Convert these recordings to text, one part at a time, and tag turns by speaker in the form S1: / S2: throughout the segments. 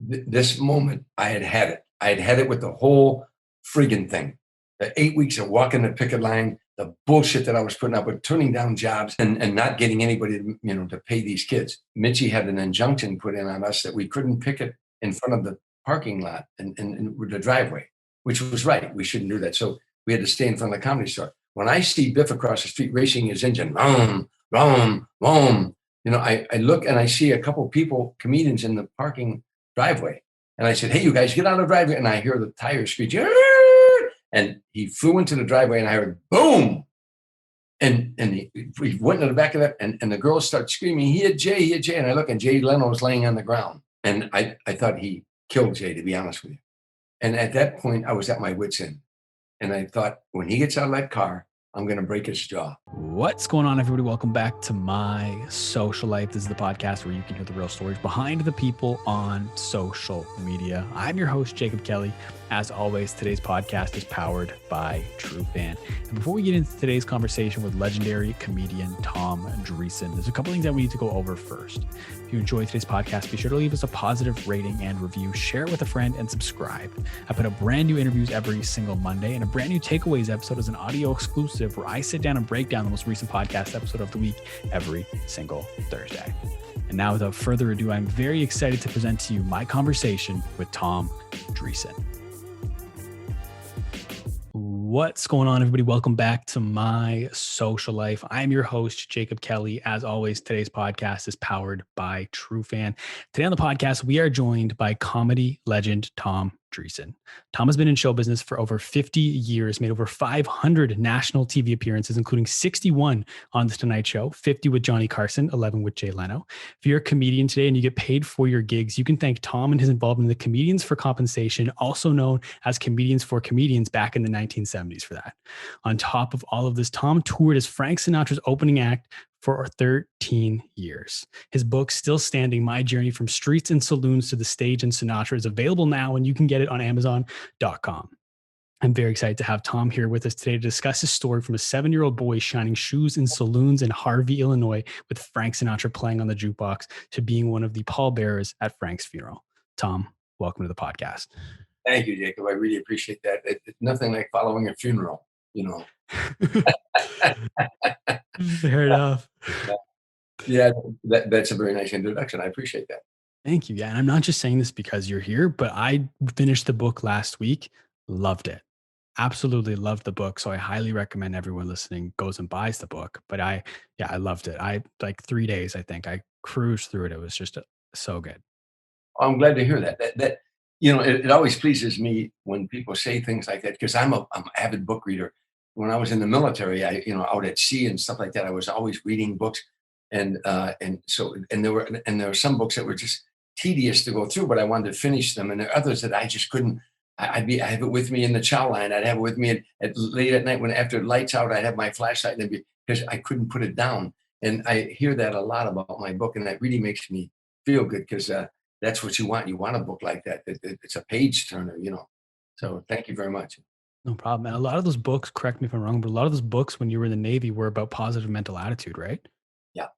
S1: this moment, I had it. I had it with the whole friggin' thing. The 8 weeks of walking the picket line, the bullshit that I was putting up with, turning down jobs and not getting anybody to pay these kids. Mitchie had an injunction put in on us that we couldn't picket in front of the parking lot and the driveway, which was right. We shouldn't do that. So we had to stay in front of the Comedy Store. When I see Biff across the street racing his engine, boom, boom, boom, I look and I see a couple people, comedians in the parking driveway. And I said, hey, you guys get out of the driveway. And I hear the tires screech. And he flew into the driveway and I heard boom. And he went in the back of that and the girls start screaming, he hit Jay. And I look and Jay Leno was laying on the ground. And I thought he killed Jay, to be honest with you. And at that point, I was at my wit's end. And I thought, when he gets out of that car, I'm going to break his jaw.
S2: What's going on, everybody? Welcome back to My Social Life. This is the podcast where you can hear the real stories behind the people on social media. I'm your host, Jacob Kelly. As always, today's podcast is powered by TRUFAN. And before we get into today's conversation with legendary comedian Tom Dreesen, there's a couple things that we need to go over first. If you enjoyed today's podcast, be sure to leave us a positive rating and review, share it with a friend, and subscribe. I put up brand new interviews every single Monday, and a brand new takeaways episode is an audio exclusive where I sit down and break down the most recent podcast episode of the week every single Thursday. And now, without further ado, I'm very excited to present to you my conversation with Tom Dreesen. What's going on, everybody? Welcome back to My Social Life. I'm your host, Jacob Kelly. As always, today's podcast is powered by TRUFAN. Today on the podcast, we are joined by comedy legend Tom Dreesen. Tom has been in show business for over 50 years, made over 500 national TV appearances, including 61 on The Tonight Show, 50 with Johnny Carson, 11 with Jay Leno. If you're a comedian today and you get paid for your gigs, you can thank Tom and his involvement in the Comedians for Compensation, also known as Comedians for Comedians, back in the 1970s for that. On top of all of this, Tom toured as Frank Sinatra's opening act for 13 years. His book, Still Standing, My Journey from Streets and Saloons to the Stage and Sinatra, is available now, and you can get it on Amazon.com. I'm very excited to have Tom here with us today to discuss his story from a 7-year-old boy shining shoes in saloons in Harvey, Illinois, with Frank Sinatra playing on the jukebox, to being one of the pallbearers at Frank's funeral. Tom, welcome to the podcast.
S1: Thank you, Jacob. I really appreciate that. It's nothing like following a funeral,
S2: Fair enough.
S1: Yeah, that's a very nice introduction. I appreciate that.
S2: Thank you. Yeah. And I'm not just saying this because you're here, but I finished the book last week. Loved it. Absolutely loved the book. So I highly recommend everyone listening goes and buys the book. But I loved it. I like 3 days, I think I cruised through it. It was just so good.
S1: I'm glad to hear that. It always pleases me when people say things like that, because I'm an avid book reader. When I was in the military, out at sea and stuff like that, I was always reading books, and there were some books that were just tedious to go through, but I wanted to finish them, and there are others that I just couldn't. I have it with me in the chow line. I'd have it with me late at night when after lights out, I'd have my flashlight, because I couldn't put it down. And I hear that a lot about my book, and that really makes me feel good, because that's what you want. You want a book like that. It's a page turner, So thank you very much.
S2: No problem. And a lot of those books, correct me if I'm wrong, but a lot of those books when you were in the Navy were about positive mental attitude, right?
S1: Yeah.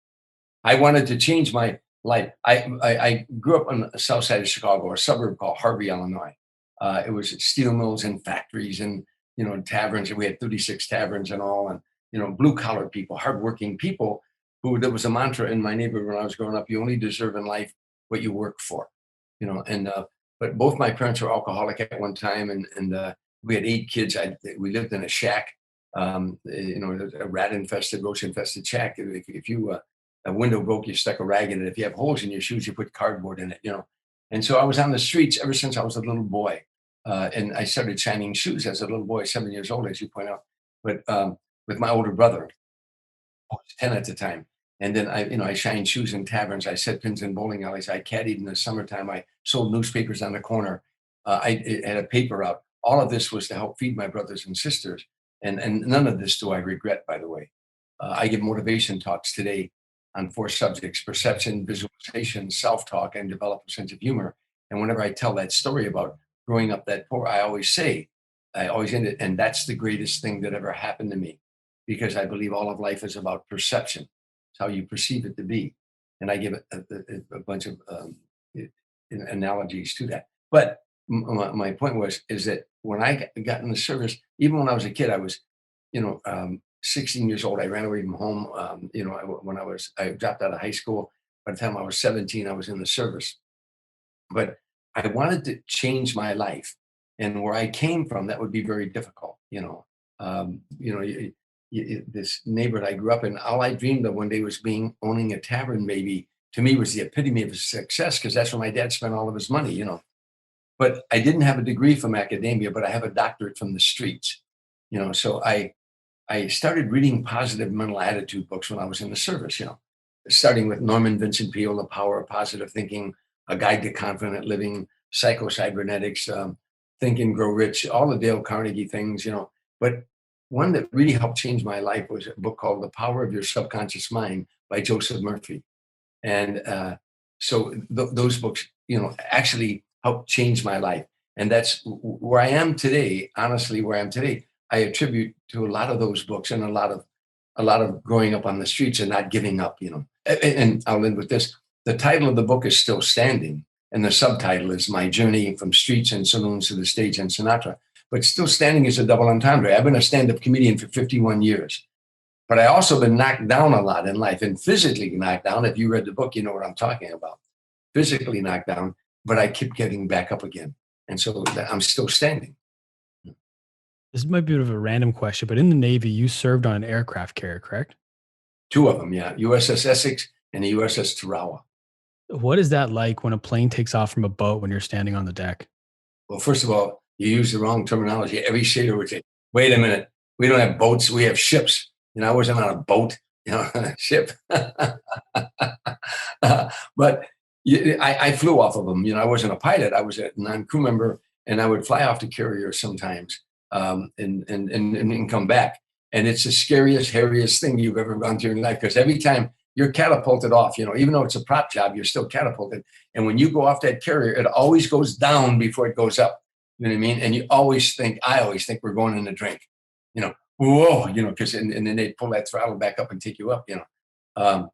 S1: I wanted to change my life. I grew up on the south side of Chicago, a suburb called Harvey, Illinois. It was steel mills and factories and, taverns. And we had 36 taverns and all. And, blue collar people, hardworking people there was a mantra in my neighborhood when I was growing up: you only deserve in life what you work for, but both my parents were alcoholic at one time. And we had 8 kids. We lived in a shack, a rat infested, roach infested shack. If a window broke, you stuck a rag in it. If you have holes in your shoes, you put cardboard in it, And so I was on the streets ever since I was a little boy. And I started shining shoes as a little boy, 7 years old, as you point out, but with my older brother, I was 10 at the time. And then I shined shoes in taverns. I set pins in bowling alleys. I caddied in the summertime. I sold newspapers on the corner. I had a paper out. All of this was to help feed my brothers and sisters. And none of this do I regret, by the way. I give motivation talks today on 4 subjects: perception, visualization, self-talk, and develop a sense of humor. And whenever I tell that story about growing up that poor, I always end it, and that's the greatest thing that ever happened to me, because I believe all of life is about perception. It's how you perceive it to be. And I give a bunch of analogies to that. But my point is that when I got in the service, even when I was a kid, I was, 16 years old. I ran away from home. When I dropped out of high school. By the time I was 17, I was in the service. But I wanted to change my life, and where I came from, that would be very difficult. This neighborhood I grew up in, all I dreamed of one day was owning a tavern. Maybe to me was the epitome of success because that's where my dad spent all of his money. But I didn't have a degree from academia, but I have a doctorate from the streets. So I started reading positive mental attitude books when I was in the service. Starting with Norman Vincent Peale, The Power of Positive Thinking, A Guide to Confident Living, Psycho-Cybernetics, Think and Grow Rich, all the Dale Carnegie things. But one that really helped change my life was a book called The Power of Your Subconscious Mind by Joseph Murphy. And those books, actually helped change my life. And that's where I am today. Honestly, where I am today, I attribute to a lot of those books and a lot of growing up on the streets and not giving up. And I'll end with this. The title of the book is still standing, and the subtitle is My Journey from Streets and Saloons to the Stage and Sinatra. But still standing is a double entendre. I've been a stand-up comedian for 51 years. But I also been knocked down a lot in life, and physically knocked down. If you read the book, you know what I'm talking about. Physically knocked down, but I keep getting back up again. And so I'm still standing.
S2: This might be a bit of a random question, but in the Navy, you served on an aircraft carrier, correct?
S1: Two of them, yeah. USS Essex and the USS Tarawa.
S2: What is that like when a plane takes off from a boat when you're standing on the deck?
S1: Well, first of all, you use the wrong terminology. Every sailor would say, wait a minute, we don't have boats, we have ships. I wasn't on a boat, on a ship. But I flew off of them. I wasn't a pilot. I was a non-crew member, and I would fly off the carrier sometimes and come back. And it's the scariest, hairiest thing you've ever gone through in life, because every time you're catapulted off, even though it's a prop job, you're still catapulted. And when you go off that carrier, it always goes down before it goes up. You know what I mean? And I always think we're going in the drink, whoa, because and then they pull that throttle back up and take you up, and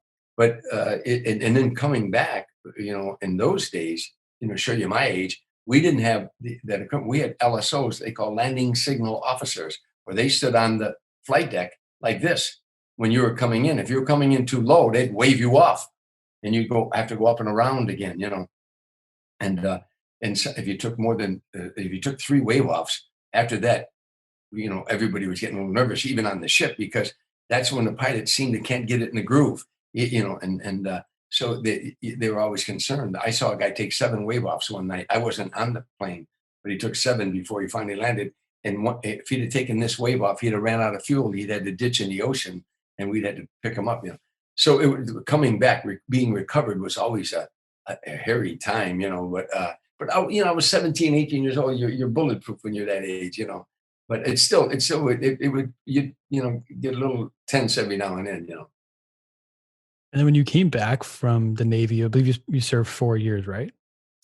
S1: then coming back, in those days, show you my age, we didn't have that equipment. We had LSOs, they call landing signal officers, where they stood on the flight deck like this when you were coming in. If you were coming in too low, they'd wave you off, and you'd have to go up and around again, And so if you took 3 wave offs after that, everybody was getting a little nervous, even on the ship, because that's when the pilots seem to can't get it in the groove, so they were always concerned. I saw a guy take 7 wave offs one night. I wasn't on the plane, but he took 7 before he finally landed. And if he'd have taken this wave off, he'd have ran out of fuel. He'd had to ditch in the ocean, and we'd had to pick him up. So coming back, being recovered was always a hairy time. But I was 17, 18 years old. You're bulletproof when you're that age. But it would get a little tense every now and then.
S2: And then when you came back from the Navy, I believe you served 4 years, right?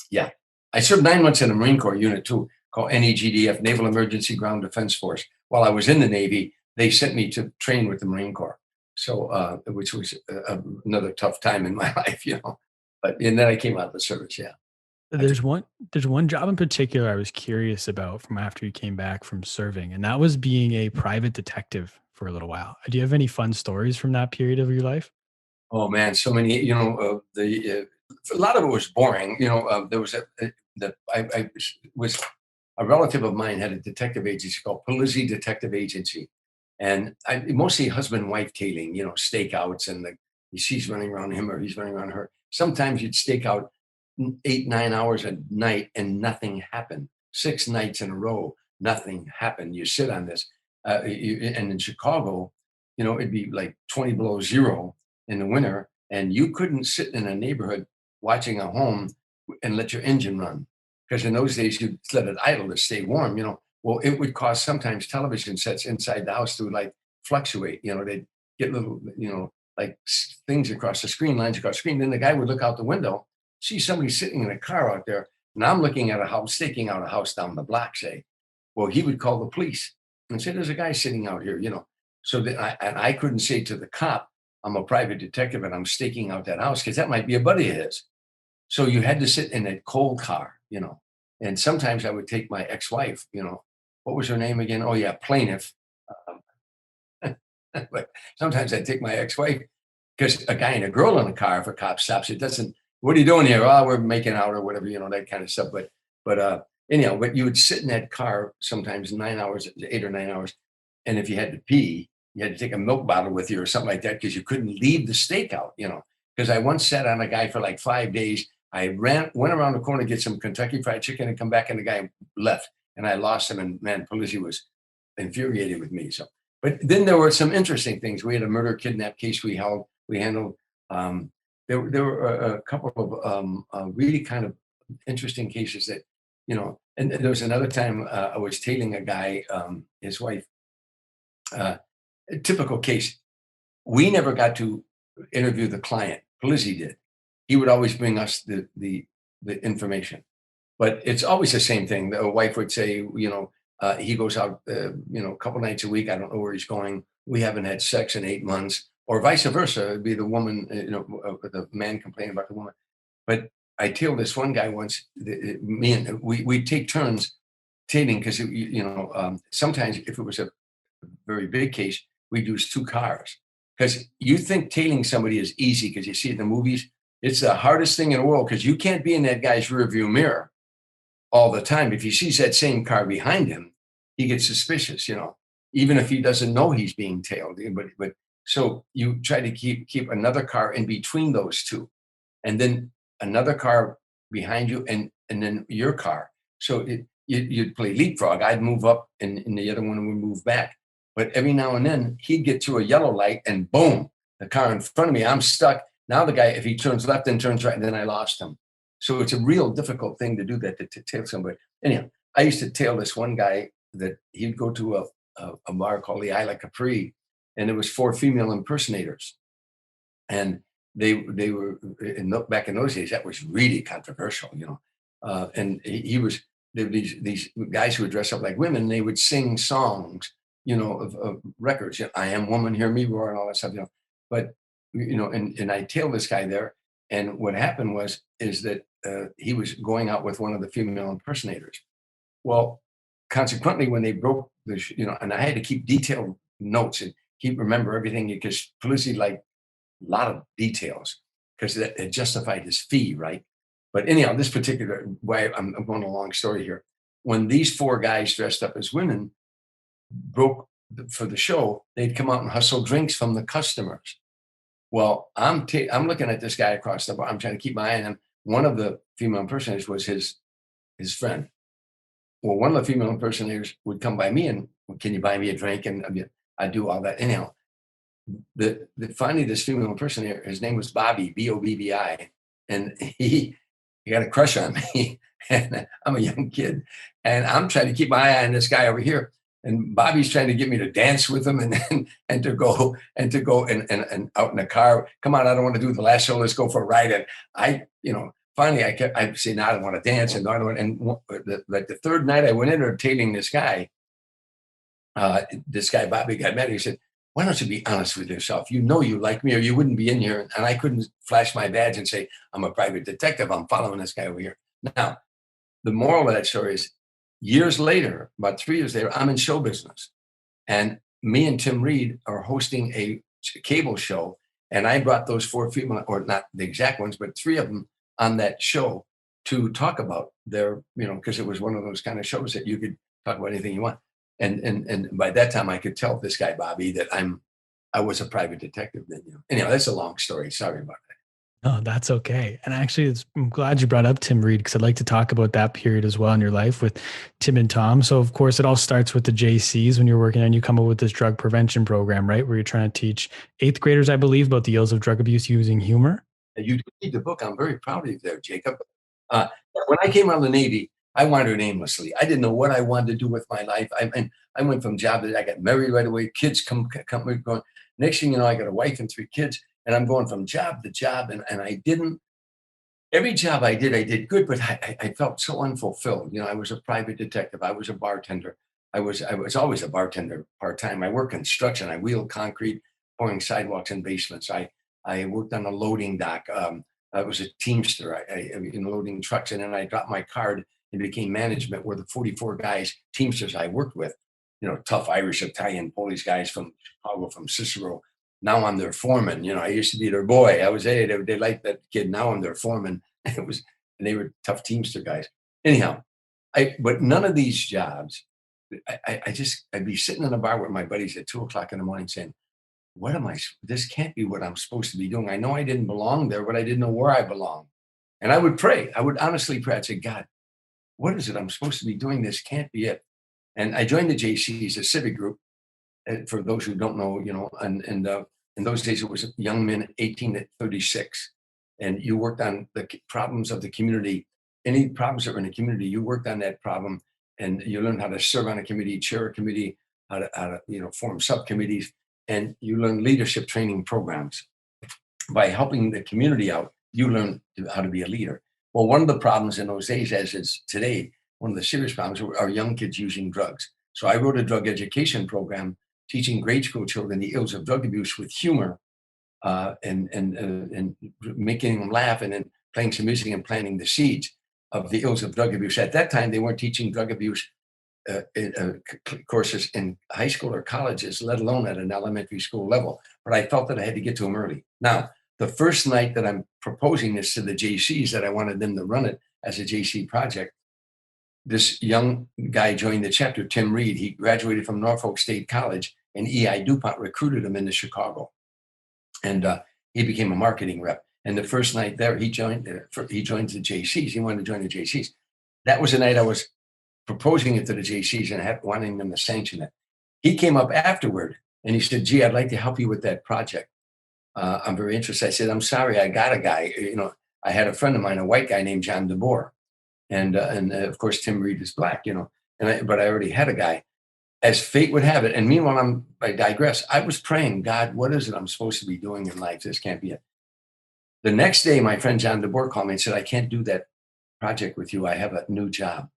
S1: Yeah. I served 9 months in the Marine Corps Unit 2 called NEGDF, Naval Emergency Ground Defense Force. While I was in the Navy, they sent me to train with the Marine Corps. So, which was another tough time in my life, and then I came out of the service. Yeah.
S2: There's one job in particular I was curious about from after you came back from serving, and that was being a private detective for a little while. Do you have any fun stories from that period of your life?
S1: Oh man, so many. A lot of it was boring. There was I was a relative of mine had a detective agency called Polizzi Detective Agency, and mostly husband wife tailing. Stakeouts, and she's running around him or he's running around her. Sometimes you'd stake out 8, 9 hours a night and nothing happened. 6 nights in a row, nothing happened. You sit on this, and in Chicago, it'd be like 20 below zero in the winter, and you couldn't sit in a neighborhood watching a home and let your engine run, because in those days you'd let it idle to stay warm. Well, it would cause sometimes television sets inside the house to fluctuate. They'd get little, things across the screen, lines across the screen. Then the guy would look out the window, see somebody sitting in a car out there, and I'm looking at a house, staking out a house down the block, say. Well, he would call the police and say, there's a guy sitting out here, So that I couldn't say to the cop, I'm a private detective and I'm staking out that house, because that might be a buddy of his. So you had to sit in a cold car, and sometimes I would take my ex-wife, what was her name again? Oh yeah, plaintiff. Um, but sometimes I take my ex-wife because a guy and a girl in a car, if a cop stops, it doesn't, what are you doing here? Oh, we're making out or whatever, that kind of stuff. But you would sit in that car sometimes 9 hours, 8 or 9 hours. And if you had to pee, you had to take a milk bottle with you or something like that because you couldn't leave the stakeout, because I once sat on a guy for like 5 days. I went around the corner to get some Kentucky Fried Chicken and come back, and the guy left, and I lost him. And man, Polizzi was infuriated with me. So, but then there were some interesting things. We had a murder kidnap case we handled. Um, there were a couple of really kind of interesting cases that, and there was another time I was tailing a guy, his wife, a typical case. We never got to interview the client. Polizzi did. He would always bring us the information, but it's always the same thing. The wife would say, he goes out, a couple nights a week. I don't know where he's going. We haven't had sex in 8 months, or vice versa. It'd be the woman, the man complaining about the woman. But I tailed this one guy once. Me and we take turns tailing because sometimes if it was a very big case, we'd use two cars because you think tailing somebody is easy because you see it in the movies. It's the hardest thing in the world because you can't be in that guy's rearview mirror all the time. If he sees that same car behind him, he gets suspicious, even if he doesn't know he's being tailed. But so you try to keep another car in between those two, and then another car behind you, and then your car. So you'd play leapfrog. I'd move up, and the other one would move back. But every now and then he'd get to a yellow light, and boom, the car in front of me. I'm stuck. Now the guy, if he turns left and turns right, and then I lost him. So it's a real difficult thing to do that, to tail somebody. Anyhow, I used to tail this one guy that he'd go to a bar called the Isla Capri, and there was 4 female impersonators. And they were back in those days, that was really controversial, and he was, there were these guys who would dress up like women, and they would sing songs, of records, I Am Woman, Hear Me Roar, and all that stuff, But, and I tailed this guy there. And what happened is that he was going out with one of the female impersonators. Well, consequently, when they broke and I had to keep detailed notes and remember everything because Polizzi liked a lot of details because it justified his fee, right? But anyhow, this particular way, I'm going a long story here. When these 4 guys dressed up as women broke for the show, they'd come out and hustle drinks from the customers. Well, I'm looking at this guy across the bar. I'm trying to keep my eye on him. One of the female impersonators was his friend. Well, one of the female impersonators would come by me and, well, can you buy me a drink? And I do all that. Anyhow, finally, this female impersonator, his name was Bobby, Bobbi, and he got a crush on me. And I'm a young kid, and I'm trying to keep my eye on this guy over here. And Bobby's trying to get me to dance with him and to go and out in the car. Come on, I don't want to do the last show. Let's go for a ride. And finally I say, no, I don't want to dance. And I don't want, and the third night I went in there tailing this guy Bobby got mad. He said, why don't you be honest with yourself? You like me or you wouldn't be in here. And I couldn't flash my badge and say, I'm a private detective. I'm following this guy over here. Now, the moral of that story is years later, about 3 years later, I'm in show business. And me and Tim Reid are hosting a cable show. And I brought those 4 female, or not the exact ones, but 3 of them on that show to talk about their, because it was one of those kind of shows that you could talk about anything you want. And by that time I could tell this guy, Bobby, that I was a private detective then. Anyhow, that's a long story. Sorry about that.
S2: No, that's okay. And actually, I'm glad you brought up Tim Reid because I'd like to talk about that period as well in your life with Tim and Tom. So, of course, it all starts with the JCs when you're working and you come up with this drug prevention program, right? Where you're trying to teach 8th graders, I believe, about the ills of drug abuse using humor.
S1: You read the book. I'm very proud of you there, Jacob. When I came out of the Navy, I wandered aimlessly. I didn't know what I wanted to do with my life. I went from job to, I got married right away. Kids come going. Next thing you know, I got a wife and 3 kids. And I'm going from job to job, and I didn't. Every job I did good, but I felt so unfulfilled. I was a private detective. I was a bartender. I was always a bartender part-time. I worked construction. I wheeled concrete, pouring sidewalks and basements. I worked on a loading dock. I was a Teamster, in loading trucks. And then I got my card and became management, where the 44 guys, Teamsters I worked with, tough Irish, Italian, Polish guys from Chicago, from Cicero. Now I'm their foreman. I used to be their boy. I was, hey, they liked that kid. Now I'm their foreman. And they were tough Teamster guys. Anyhow, but none of these jobs, I'd be sitting in a bar with my buddies at 2:00 in the morning saying, what am I, this can't be what I'm supposed to be doing. I know I didn't belong there, but I didn't know where I belonged. And I would pray. I would honestly pray. I'd say, God, what is it I'm supposed to be doing? This can't be it. And I joined the JCs, a civic group. And for those who don't know, and in those days, it was young men 18 to 36. And you worked on the problems of the community. Any problems that were in the community, you worked on that problem, and you learned how to serve on a committee, chair a committee, how to form subcommittees, and you learn leadership training programs. By helping the community out, you learn how to be a leader. Well, one of the problems in those days, as is today, one of the serious problems are young kids using drugs. So I wrote a drug education program teaching grade school children the ills of drug abuse with humor, and making them laugh, and then playing some music and planting the seeds of the ills of drug abuse. At that time, they weren't teaching drug abuse courses in high school or colleges, let alone at an elementary school level. But I felt that I had to get to them early. Now, the first night that I'm proposing this to the JCs, that I wanted them to run it as a JC project, this young guy joined the chapter, Tim Reid. He graduated from Norfolk State College, and EI DuPont recruited him into Chicago. And he became a marketing rep. And the first night there, he joined the JCs. He wanted to join the JCs. That was the night I was proposing it to the JCs and wanting them to sanction it. He came up afterward and he said, gee, I'd like to help you with that project. I'm very interested. I said, I'm sorry, I got a guy. I had a friend of mine, a white guy named John DeBoer. And of course, Tim Reid is black, but I already had a guy. As fate would have it. And meanwhile, I digress. I was praying, God, what is it I'm supposed to be doing in life? This can't be it. The next day, my friend John DeBoer called me and said, I can't do that project with you. I have a new job.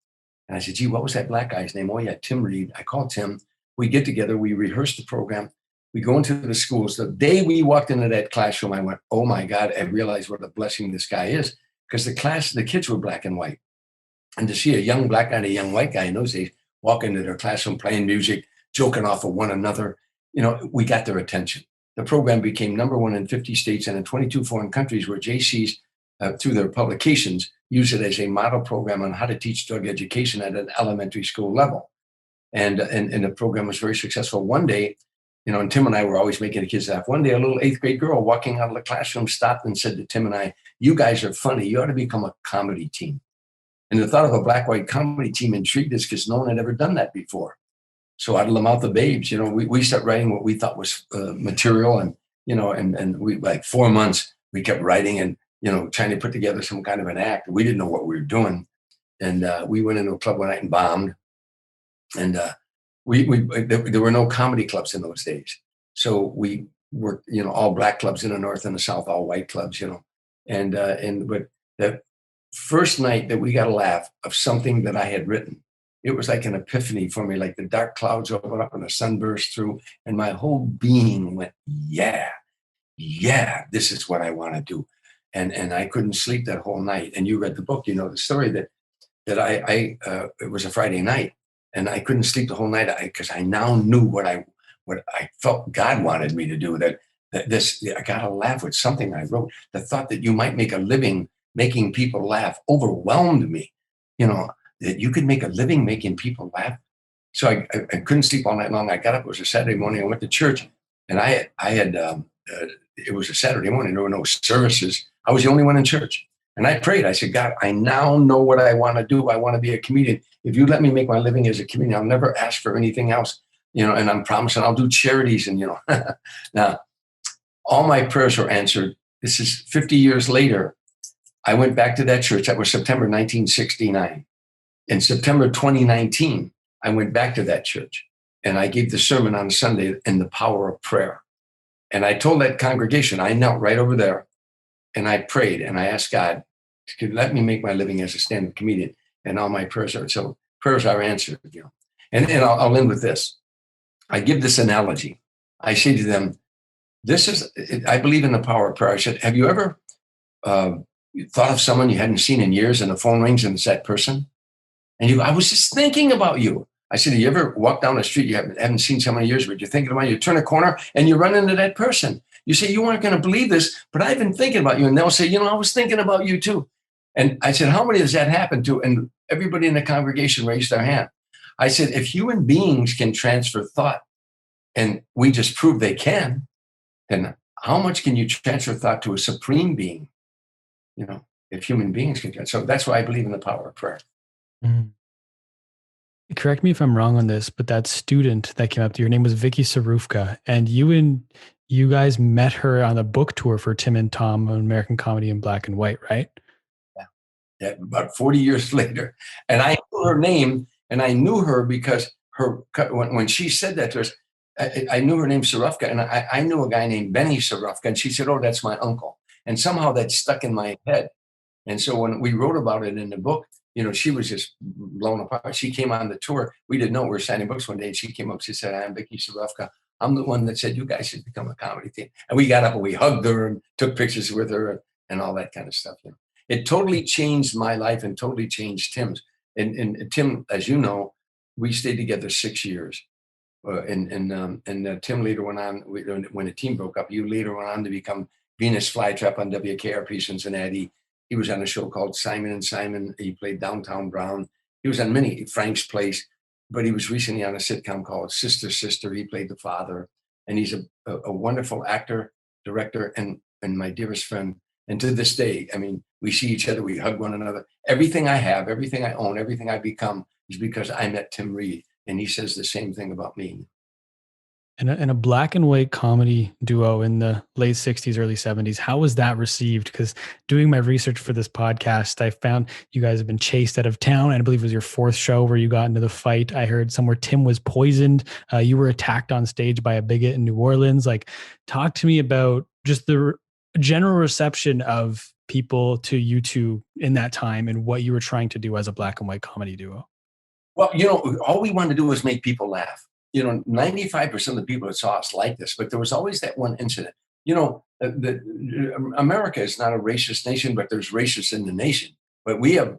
S1: And I said, gee, what was that black guy's name? Oh, yeah, Tim Reid. I called Tim. We get together. We rehearse the program. We go into the schools. The day we walked into that classroom, I went, oh, my God, I realized what a blessing this guy is. Because the kids were black and white. And to see a young black guy and a young white guy in those days walk into their classroom playing music, joking off of one another, we got their attention. The program became #1 in 50 states and in 22 foreign countries, where JCs, through their publications, use it as a model program on how to teach drug education at an elementary school level. And the program was very successful. One day, and Tim and I were always making the kids laugh. One day, a little 8th grade girl walking out of the classroom stopped and said to Tim and I, you guys are funny. You ought to become a comedy team. And the thought of a black-white comedy team intrigued us because no one had ever done that before. So out of the mouth of babes, we started writing what we thought was material, and we, like 4 months, we kept writing and trying to put together some kind of an act. We didn't know what we were doing, and we went into a club one night and bombed. And there were no comedy clubs in those days, so we worked all black clubs in the North and the South, all white clubs, but that first night that we got a laugh of something that I had written, it was like an epiphany for me, like the dark clouds opened up and the sun burst through, and my whole being went, yeah, this is what I want to do. And I couldn't sleep that whole night. And you read the book, the story that it was a Friday night, and I couldn't sleep the whole night because I now knew what I felt God wanted me to do. That I got to laugh with something I wrote. The thought that you might make a living making people laugh overwhelmed me. That you could make a living making people laugh. So I couldn't sleep all night long. I got up. It was a Saturday morning. I went to church, and I had it was a Saturday morning. There were no services. I was the only one in church, and I prayed. I said, God, I now know what I want to do. I want to be a comedian. If you let me make my living as a comedian, I'll never ask for anything else. And I'm promising I'll do charities. And now all my prayers were answered. This is 50 years later. I went back to that church. That was September 1969. In September 2019, I went back to that church, and I gave the sermon on Sunday in the power of prayer. And I told that congregation, I knelt right over there, and I prayed, and I asked God to let me make my living as a stand-up comedian. And all my prayers are answered. And I'll end with this. I give this analogy. I say to them, I believe in the power of prayer. I said, have you ever you thought of someone you hadn't seen in years and the phone rings and it's that person? And I was just thinking about you. I said, have you ever walked down the street you haven't seen someone in years, but you're thinking about it, you turn a corner and you run into that person. You say, you aren't going to believe this, but I've been thinking about you. And they'll say, I was thinking about you too. And I said, how many does that happen to? And everybody in the congregation raised their hand. I said, if human beings can transfer thought, and we just proved they can, then how much can you transfer thought to a supreme being? If human beings can. So that's why I believe in the power of prayer.
S2: Mm. Correct me if I'm wrong on this, but that student that came up to your name was Vicky Sarufka, and you guys met her on a book tour for Tim and Tom, an American Comedy in Black and White, right?
S1: Yeah, about 40 years later. And I knew her name, and I knew her because when she said that to us, I knew her name Sarufka, and I knew a guy named Benny Sarufka, and she said, oh, that's my uncle. And somehow that stuck in my head. And so when we wrote about it in the book, she was just blown apart. She came on the tour. We didn't know we were signing books one day. And she came up, she said, I'm Vicky Sarufka. I'm the one that said, you guys should become a comedy team. And we got up and we hugged her and took pictures with her and all that kind of stuff. It totally changed my life and totally changed Tim's. And Tim, as you know, we stayed together 6 years. And Tim later went on, when the team broke up, you later went on to become Venus Flytrap on WKRP Cincinnati. He was on a show called Simon and Simon. He played Downtown Brown. He was on many, Frank's Place, but he was recently on a sitcom called Sister Sister. He played the father, and he's a wonderful actor, director, and my dearest friend. And to this day, I mean, we see each other, we hug one another. Everything I have, everything I own, everything I become is because I met Tim Reid, and he says the same thing about me.
S2: And a black and white comedy duo in the late 60s, early 70s. How was that received? Because doing my research for this podcast, I found you guys have been chased out of town. I believe it was your fourth show where you got into the fight. I heard somewhere Tim was poisoned. You were attacked on stage by a bigot in New Orleans. Like, talk to me about just the general reception of people to you two in that time and what you were trying to do as a black and white comedy duo.
S1: Well, all we wanted to do was make people laugh. 95% of the people that saw us liked this, but there was always that one incident. America is not a racist nation, but there's racists in the nation. But we have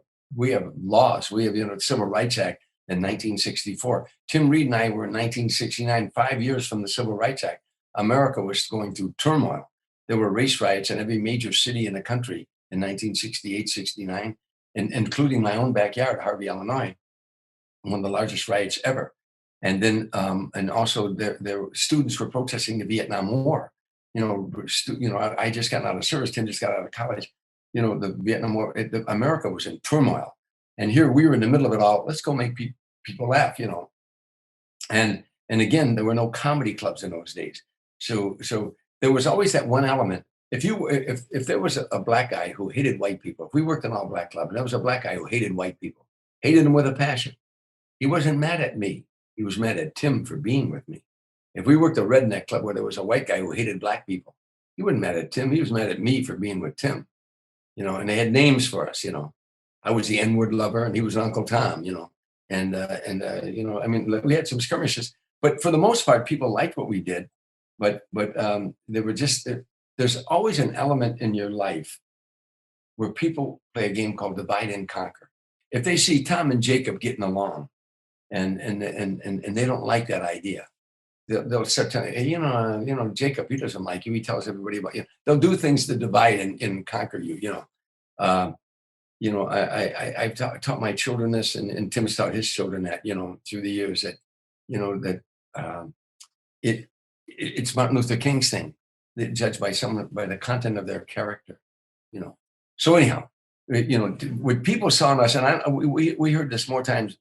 S1: laws. We have, the Civil Rights Act in 1964. Tim Reid and I were in 1969, 5 years from the Civil Rights Act. America was going through turmoil. There were race riots in every major city in the country in 1968, 69, and including my own backyard, Harvey, Illinois, one of the largest riots ever. And then, and also, their students were protesting the Vietnam War. I just got out of service. Tim just got out of college. The Vietnam War. America was in turmoil, and here we were in the middle of it all. Let's go make people laugh. And again, there were no comedy clubs in those days. So there was always that one element. If there was a black guy who hated white people, if we worked in an all black club, and there was a black guy who hated white people, hated them with a passion, he wasn't mad at me. He was mad at Tim for being with me. If we worked a redneck club where there was a white guy who hated black people, he wasn't mad at Tim. He was mad at me for being with Tim. And they had names for us. I was the N-word lover, and he was Uncle Tom. I mean, we had some skirmishes, but for the most part, people liked what we did. But there were there's always an element in your life where people play a game called divide and conquer. If they see Tom and Jacob getting along, and they don't like that idea, they'll start telling, hey, Jacob, he doesn't like you. He tells everybody about you. They'll do things to divide and conquer you. I've taught my children this, and Tim's taught his children that, through the years, that it's Martin Luther King's thing, that judged by the content of their character. So anyhow, when people saw us, and we heard this more times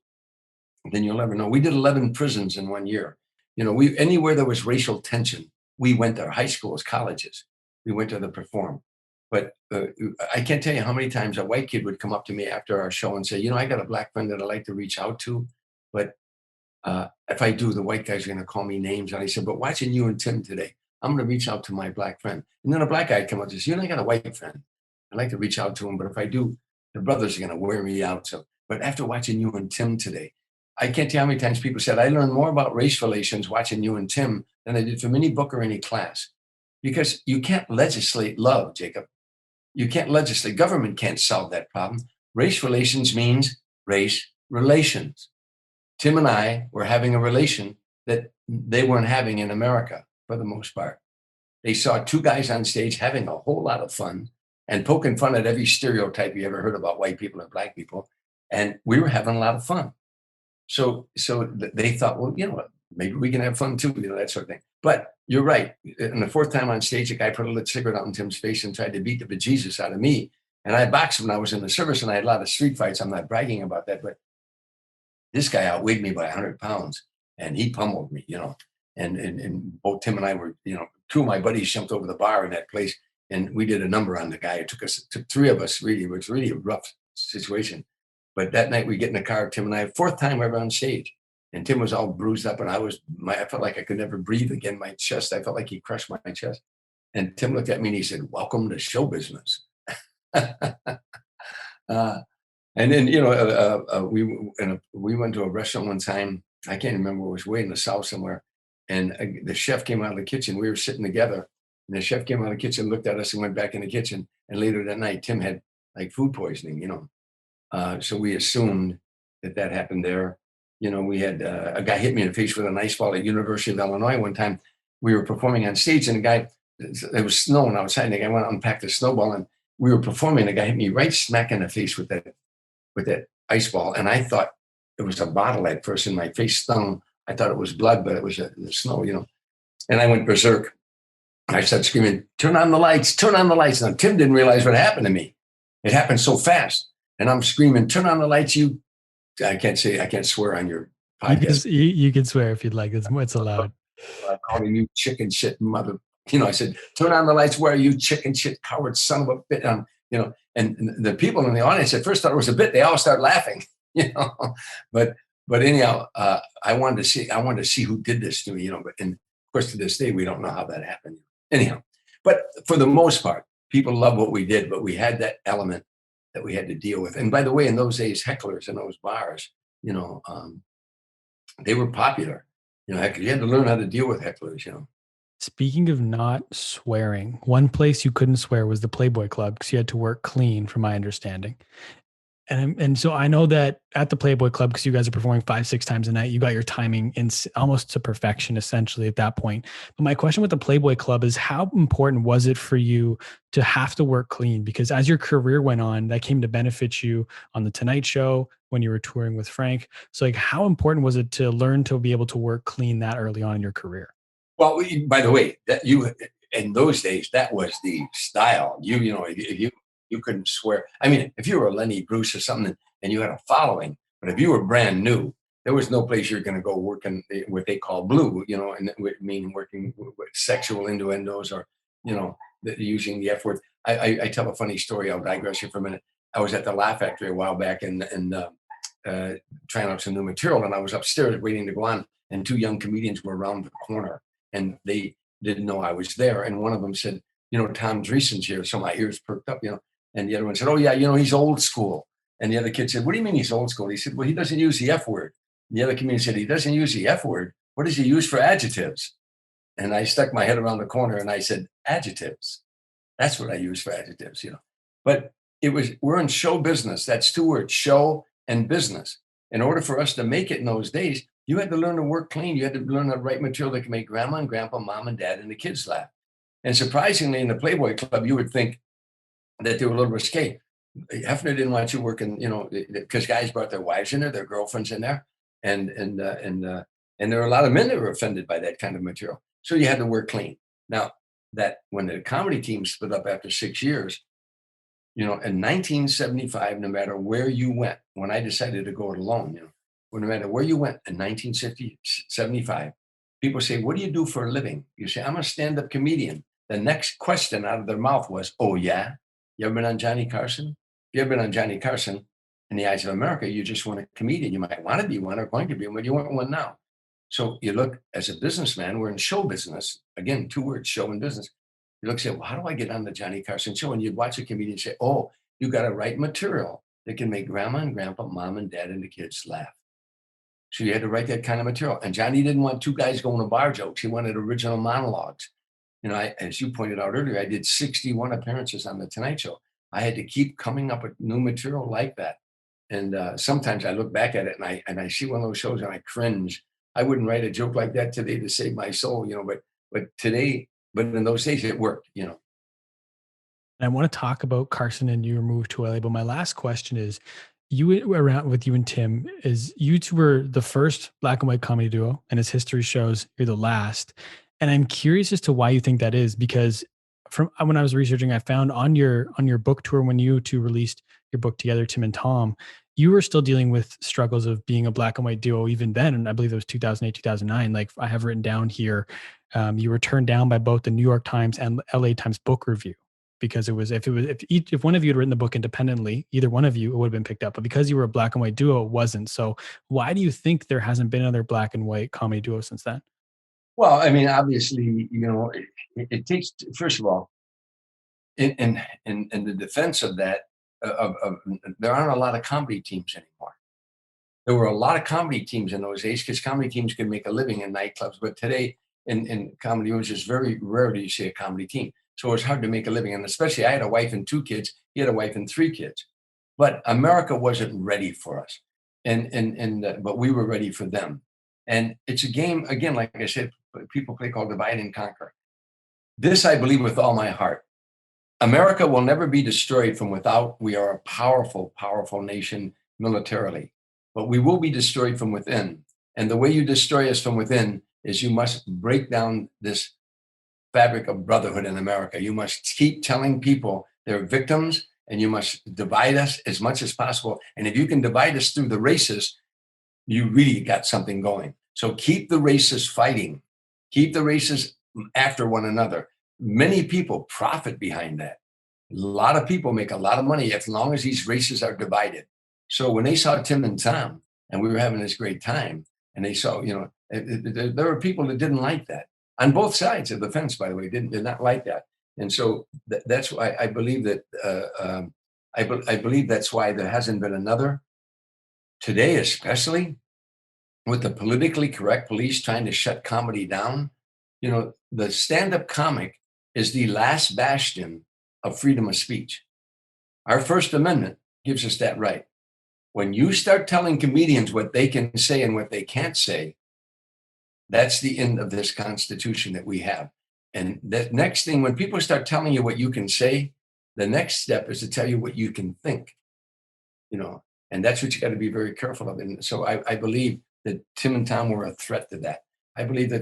S1: than you'll ever know. We did 11 prisons in 1 year. Anywhere there was racial tension, we went there. High schools, colleges, we went there to perform. But I can't tell you how many times a white kid would come up to me after our show and say, I got a black friend that I'd like to reach out to, but if I do, the white guy's going to call me names. And I said, but watching you and Tim today, I'm going to reach out to my black friend. And then a black guy would come up and say, I got a white friend. I'd like to reach out to him, but if I do, the brothers are going to wear me out. So, but after watching you and Tim today, I can't tell you how many times people said, I learned more about race relations watching you and Tim than I did from any book or any class. Because you can't legislate love, Jacob. You can't legislate. Government can't solve that problem. Race relations means race relations. Tim and I were having a relation that they weren't having in America for the most part. They saw two guys on stage having a whole lot of fun and poking fun at every stereotype you ever heard about white people and black people. And we were having a lot of fun. So they thought, well, maybe we can have fun too, that sort of thing. But you're right. And the fourth time on stage, a guy put a lit cigarette out in Tim's face and tried to beat the bejesus out of me. And I boxed him when I was in the service, and I had a lot of street fights. I'm not bragging about that, but this guy outweighed me by 100 pounds, and he pummeled me, and both Tim and I were, two of my buddies jumped over the bar in that place, and we did a number on the guy. It took three of us, really. It was really a rough situation. But that night we get in the car, Tim and I, fourth time ever on stage. And Tim was all bruised up, and I felt like I could never breathe again. My chest, I felt like he crushed my chest. And Tim looked at me and he said, "Welcome to show business." And then, we went to a restaurant one time. I can't remember, it was way in the South somewhere. And the chef came out of the kitchen. We were sitting together, and the chef came out of the kitchen, looked at us, and went back in the kitchen. And later that night, Tim had like food poisoning, so we assumed that happened there. We had a guy hit me in the face with an ice ball at University of Illinois one time. We were performing on stage, and it was snowing outside, and the guy went out and packed a snowball, and we were performing. The guy hit me right smack in the face with that ice ball, and I thought it was a bottle at first, and my face stung. I thought it was blood, but it was the snow, And I went berserk. I started screaming, "Turn on the lights, turn on the lights." Now, Tim didn't realize what happened to me. It happened so fast. And I'm screaming, "Turn on the lights, you." I can't swear on your podcast.
S2: You can swear if you'd like. It's allowed.
S1: Calling you chicken shit mother. I said, "Turn on the lights, where are you, chicken shit, coward son of a bit." And the people in the audience at first thought it was a bit. They all started laughing, But anyhow, I wanted to see who did this to me, But of course, to this day, we don't know how that happened. Anyhow, but for the most part, people love what we did, but we had that element that we had to deal with. And by the way, in those days, hecklers in those bars, they were popular. You had to learn how to deal with hecklers.
S2: Speaking of not swearing, one place you couldn't swear was the Playboy Club because you had to work clean, from my understanding. And so I know that at the Playboy Club, because you guys are performing 5-6 times a night, you got your timing in almost to perfection, essentially, at that point. But my question with the Playboy Club is, how important was it for you to have to work clean? Because as your career went on, that came to benefit you on the Tonight Show when you were touring with Frank. So how important was it to learn to be able to work clean that early on in your career?
S1: Well, by the way, that in those days, that was the style. You couldn't swear. I mean, if you were a Lenny Bruce or something and you had a following, but if you were brand new, there was no place you're going to go working what they call blue, and it would mean working with sexual innuendos or, using the F word. I tell a funny story. I'll digress here for a minute. I was at the Laugh Factory a while back and trying out some new material, and I was upstairs waiting to go on, and two young comedians were around the corner, and they didn't know I was there. And one of them said, "Tom Dreesen's here." So my ears perked up, And the other one said, "Oh, yeah, he's old school." And the other kid said, "What do you mean he's old school?" He said, "Well, he doesn't use the F word." And the other comedian said, "He doesn't use the F word. What does he use for adjectives?" And I stuck my head around the corner and I said, "Adjectives. That's what I use for adjectives, But we're in show business. That's two words, show and business. In order for us to make it in those days, you had to learn to work clean. You had to learn the right material that can make grandma and grandpa, mom and dad, and the kids laugh. And surprisingly, in the Playboy Club, you would think that they were a little risque. Hefner didn't want you working, because guys brought their wives in there, their girlfriends in there, and there were a lot of men that were offended by that kind of material. So you had to work clean. Now, that when the comedy team split up after 6 years, in 1975, no matter where you went, when I decided to go it alone, no matter where you went in 1975, people say, "What do you do for a living?" You say, "I'm a stand-up comedian." The next question out of their mouth was, "Oh, yeah? You ever been on Johnny Carson?" If you ever been on Johnny Carson, in the eyes of America, you just want a comedian. You might want to be one or going to be one, but you want one now. So you look, as a businessman, we're in show business. Again, two words, show and business. You look and say, "Well, how do I get on the Johnny Carson show?" And you'd watch a comedian say, "Oh, you got to write material that can make grandma and grandpa, mom and dad, and the kids laugh." So you had to write that kind of material. And Johnny didn't want two guys going to bar jokes. He wanted original monologues. As you pointed out earlier, I did 61 appearances on the Tonight Show. I had to keep coming up with new material like that. And sometimes I look back at it and I see one of those shows and I cringe. I wouldn't write a joke like that today to save my soul, but in those days it worked,
S2: And I want to talk about Carson and your move to LA. But my last question is, you around with you and Tim, is you two were the first black and white comedy duo, and as history shows, you're the last. And I'm curious as to why you think that is, because from when I was researching, I found on your book tour when you two released your book together, Tim and Tom, you were still dealing with struggles of being a black and white duo even then. And I believe it was 2008, 2009. Like I have written down here, you were turned down by both the New York Times and LA Times book review because if one of you had written the book independently, either one of you, it would have been picked up. But because you were a black and white duo, it wasn't. So why do you think there hasn't been another black and white comedy duo since then?
S1: Well, I mean, obviously, it takes, first of all, in the defense of that, there aren't a lot of comedy teams anymore. There were a lot of comedy teams in those days because comedy teams could make a living in nightclubs. But today, in comedy rooms, it's very rare do you see a comedy team. So it's hard to make a living. And especially, I had a wife and 2 kids. He had a wife and 3 kids. But America wasn't ready for us, but we were ready for them. And it's a game again, like I said, people play called divide and conquer. This I believe with all my heart. America will never be destroyed from without. We are a powerful, powerful nation militarily, but we will be destroyed from within. And the way you destroy us from within is you must break down this fabric of brotherhood in America. You must keep telling people they're victims and you must divide us as much as possible. And if you can divide us through the races, you really got something going. So keep the races fighting, keep the races after one another. Many people profit behind that. A lot of people make a lot of money as long as these races are divided. So when they saw Tim and Tom and we were having this great time and they saw, there were people that didn't like that on both sides of the fence, by the way, did not like that. And so that's why I believe that, I believe that's why there hasn't been another today, especially with the politically correct police trying to shut comedy down. The stand-up comic is the last bastion of freedom of speech. Our First Amendment gives us that right. When you start telling comedians what they can say and what they can't say, that's the end of this Constitution that we have. And the next thing, when people start telling you what you can say, the next step is to tell you what you can think, and that's what you got to be very careful of. And so I believe that Tim and Tom were a threat to that. I believe that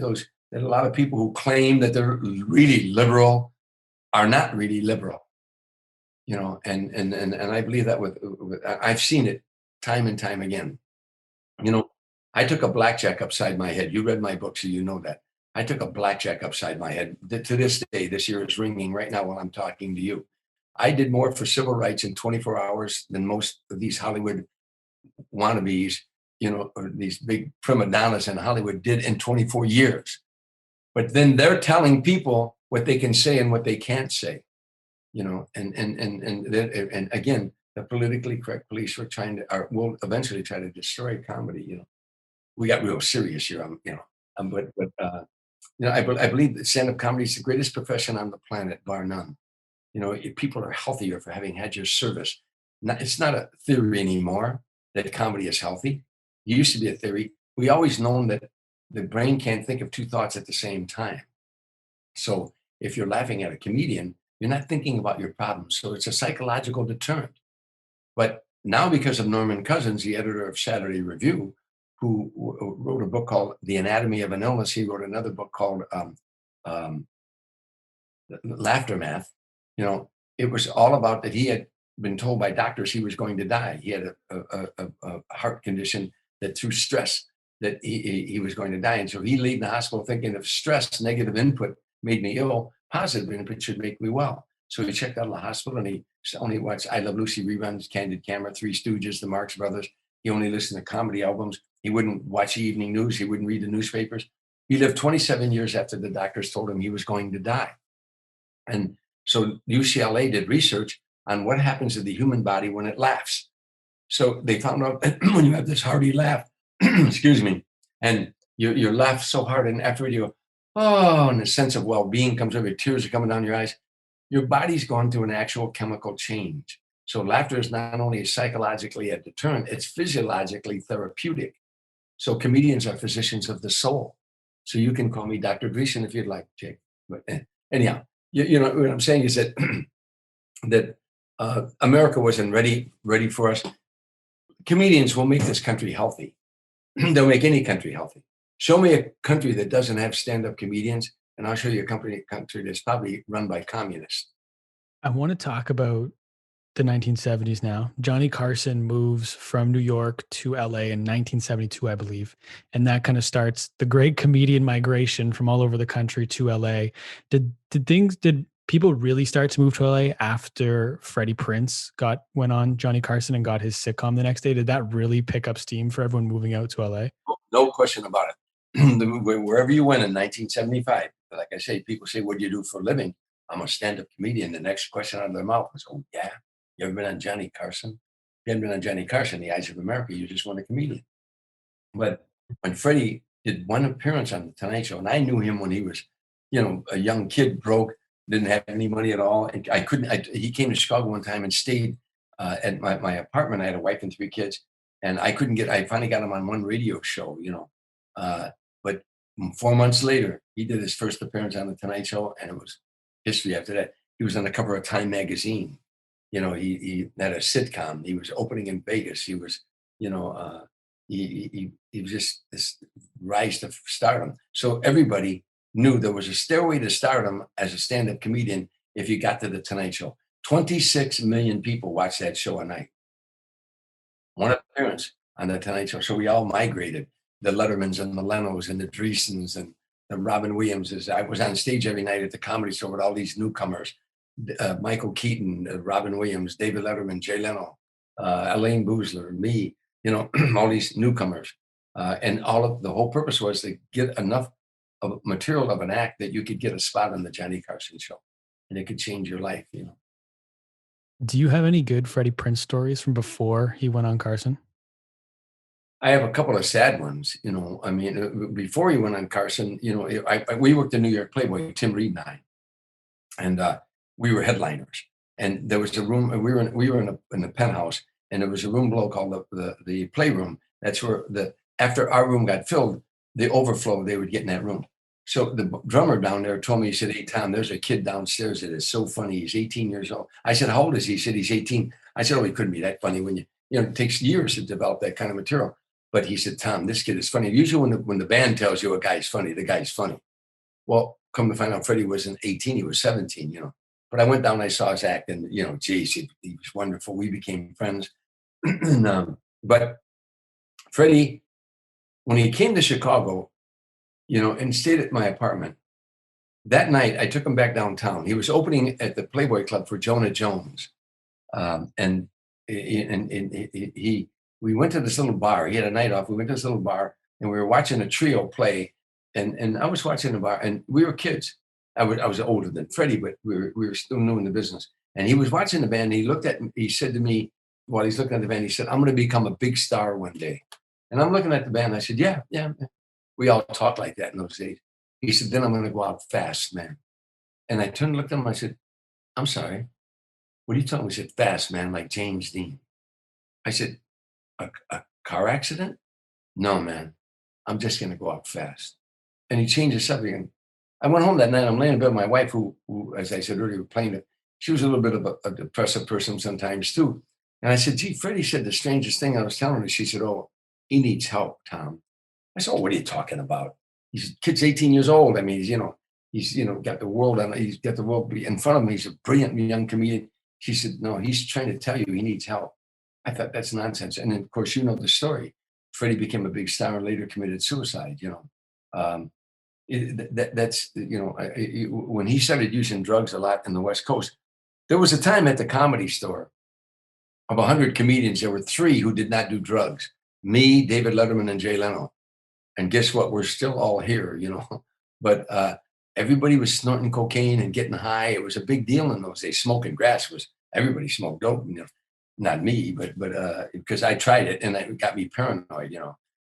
S1: that a lot of people who claim that they're really liberal are not really liberal, and I believe that with I've seen it time and time again. I took a blackjack upside my head. You read my book, so you know that. I took a blackjack upside my head. To this day, this year is ringing right now while I'm talking to you. I did more for civil rights in 24 hours than most of these Hollywood wannabes, or these big prima donnas in Hollywood did in 24 years. But then they're telling people what they can say and what they can't say, and again, the politically correct police will eventually try to destroy comedy. We got real serious here. I believe that stand-up comedy is the greatest profession on the planet, bar none. People are healthier for having had your service. It's not a theory anymore that comedy is healthy. It used to be a theory. We always known that the brain can't think of two thoughts at the same time. So if you're laughing at a comedian, you're not thinking about your problems. So it's a psychological deterrent. But now, because of Norman Cousins, the editor of Saturday Review, who wrote a book called The Anatomy of an Illness, he wrote another book called Laughter Math. It was all about that he had been told by doctors he was going to die. He had a heart condition that through stress that he was going to die. And so he left the hospital thinking if stress, negative input made me ill, positive input should make me well. So he checked out of the hospital and he only watched I Love Lucy reruns, Candid Camera, Three Stooges, the Marx Brothers. He only listened to comedy albums. He wouldn't watch the evening news. He wouldn't read the newspapers. He lived 27 years after the doctors told him he was going to die. And so UCLA did research on what happens to the human body when it laughs. So they found out that when you have this hearty laugh, excuse me, and you laugh so hard and afterward you go, oh, and a sense of well-being comes over, tears are coming down your eyes. your body's gone through an actual chemical change. So laughter is not only psychologically a deterrent, it's physiologically therapeutic. So comedians are physicians of the soul. So you can call me Dr. Dreesen if you'd like, Jake. But anyhow, you know what I'm saying is that that America wasn't ready for us. Comedians will make this country healthy. They'll make any country healthy. Show me a country that doesn't have stand-up comedians, and I'll show you a country that's probably run by communists.
S2: I want to talk about the 1970s now. Johnny Carson moves from New York to LA in 1972, I believe. And that kind of starts the great comedian migration from all over the country to LA. Did people really start to move to LA after Freddie Prinze went on Johnny Carson and got his sitcom the next day? Did that really pick up steam for everyone moving out to LA?
S1: No question about it. Wherever you went in 1975, like I say, people say, "What do you do for a living?" I'm a stand-up comedian. The next question out of their mouth was, "Oh yeah, you ever been on Johnny Carson?" If you haven't been on Johnny Carson, the eyes of America, you just want a comedian. But when Freddie did one appearance on the Tonight Show, and I knew him when he was, a young kid, broke, didn't have any money at all, and I couldn't. He came to Chicago one time and stayed at my apartment. I had a wife and three kids, and I couldn't get. I finally got him on one radio show, but 4 months later, he did his first appearance on the Tonight Show, and it was history after that. He was on the cover of Time magazine. He had a sitcom. He was opening in Vegas. He was, you know, he was just this rise to stardom. So everybody knew there was a stairway to stardom as a stand-up comedian if you got to the Tonight Show. 26 million people watched that show a night. One appearance on the Tonight Show. So we all migrated. The Lettermans and the Lenos and the Dreesens and the Robin Williamses. I was on stage every night at the Comedy Store with all these newcomers. Michael Keaton, Robin Williams, David Letterman, Jay Leno, Elaine Boozler, me, all these newcomers. And the whole purpose was to get enough of material of an act that you could get a spot on the Johnny Carson show and it could change your life.
S2: Do you have any good Freddie Prinze stories from before he went on Carson?
S1: I have a couple of sad ones. I mean, before he went on Carson, we worked the New York Playboy, Tim Reid and we were headliners. And there was a room. We were in a penthouse, and there was a room below called the playroom. That's where after our room got filled, the overflow they would get in that room. So the drummer down there told me, he said, "Hey Tom, there's a kid downstairs that is so funny. He's 18 years old." I said, "How old is he?" He said, "He's 18." I said, "Oh, he couldn't be that funny when it takes years to develop that kind of material." But he said, "Tom, this kid is funny." Usually when the band tells you a guy's funny, the guy's funny. Well, come to find out, Freddie wasn't 18, he was 17. But I went down, I saw his act, and, geez, he was wonderful. We became friends. But Freddie, when he came to Chicago, and stayed at my apartment, that night I took him back downtown. He was opening at the Playboy Club for Jonah Jones. And we went to this little bar. He had a night off. We went to this little bar and we were watching a trio play. And I was watching the bar, and we were kids. I was older than Freddie, but we were still new in the business. And he was watching the band. And he looked at me. He said to me while he's looking at the band, he said, "I'm going to become a big star one day." And I'm looking at the band. I said, "Yeah, yeah." We all talked like that in those days. He said, "Then I'm going to go out fast, man." And I turned and looked at him. I said, "I'm sorry. What are you talking about?" He said, "Fast, man, like James Dean." I said, "A car accident? No, man. I'm just going to go out fast." And he changed the subject. And I went home that night. I'm laying in bed with my wife, who as I said earlier, playing it. She was a little bit of a depressive person sometimes too. And I said, "Gee, Freddie said the strangest thing." I was telling her. She said, "Oh, he needs help, Tom." I said, "Oh, what are you talking about? He's kid's 18 years old. I mean, he's got the world on. He's got the world in front of him. He's a brilliant young comedian." She said, "No, he's trying to tell you he needs help." I thought that's nonsense. And then, of course, the story. Freddie became a big star and later committed suicide. Um, that's when he started using drugs a lot in the West Coast. There was a time at the Comedy Store of 100 comedians, there were three who did not do drugs: me, David Letterman, and Jay Leno. And guess what? We're still all here. But everybody was snorting cocaine and getting high. It was a big deal in those days. Smoking grass was everybody smoked dope. Not me, but because I tried it and it got me paranoid.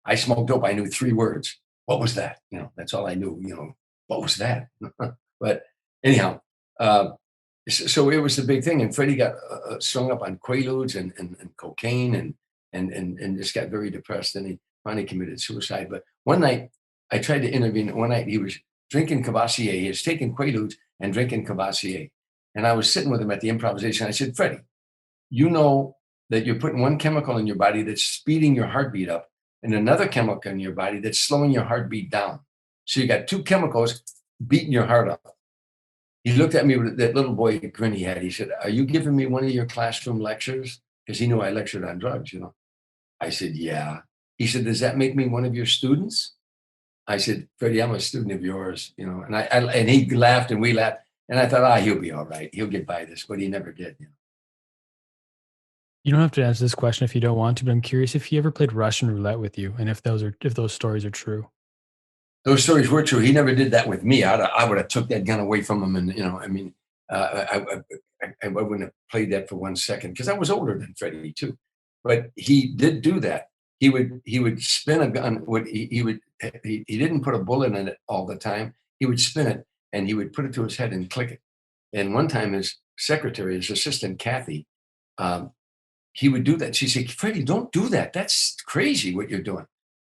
S1: I smoked dope. I knew three words. What was that? That's all I knew. What was that? But anyhow, uh, So it was the big thing. And Freddie got strung up on Quaaludes and cocaine and just got very depressed. And he finally committed suicide. But one night I tried to intervene. One night he was drinking Cavassier. He was taking Quaaludes and drinking Cavassier. And I was sitting with him at the improvisation. I said, Freddie, you know that you're putting one chemical in your body that's speeding your heartbeat up and another chemical in your body that's slowing your heartbeat down. So you got two chemicals beating your heart up. He looked at me with that little boy grin he had. He said, are you giving me one of your classroom lectures? Because he knew I lectured on drugs, I said, yeah. He said, does that make me one of your students? I said, Freddie, I'm a student of yours, and he laughed and we laughed. And I thought, he'll be all right. He'll get by this, but he never did.
S2: You don't have to answer this question if you don't want to, but I'm curious if he ever played Russian roulette with you, and if those stories are true.
S1: Those stories were true. He never did that with me. I would have took that gun away from him, and I wouldn't have played that for 1 second because I was older than Freddie too. But he did do that. He would spin a gun. He didn't put a bullet in it all the time. He would spin it and he would put it to his head and click it. And one time, his secretary, his assistant Kathy, he would do that. She said, "Freddie, don't do that. That's crazy what you're doing."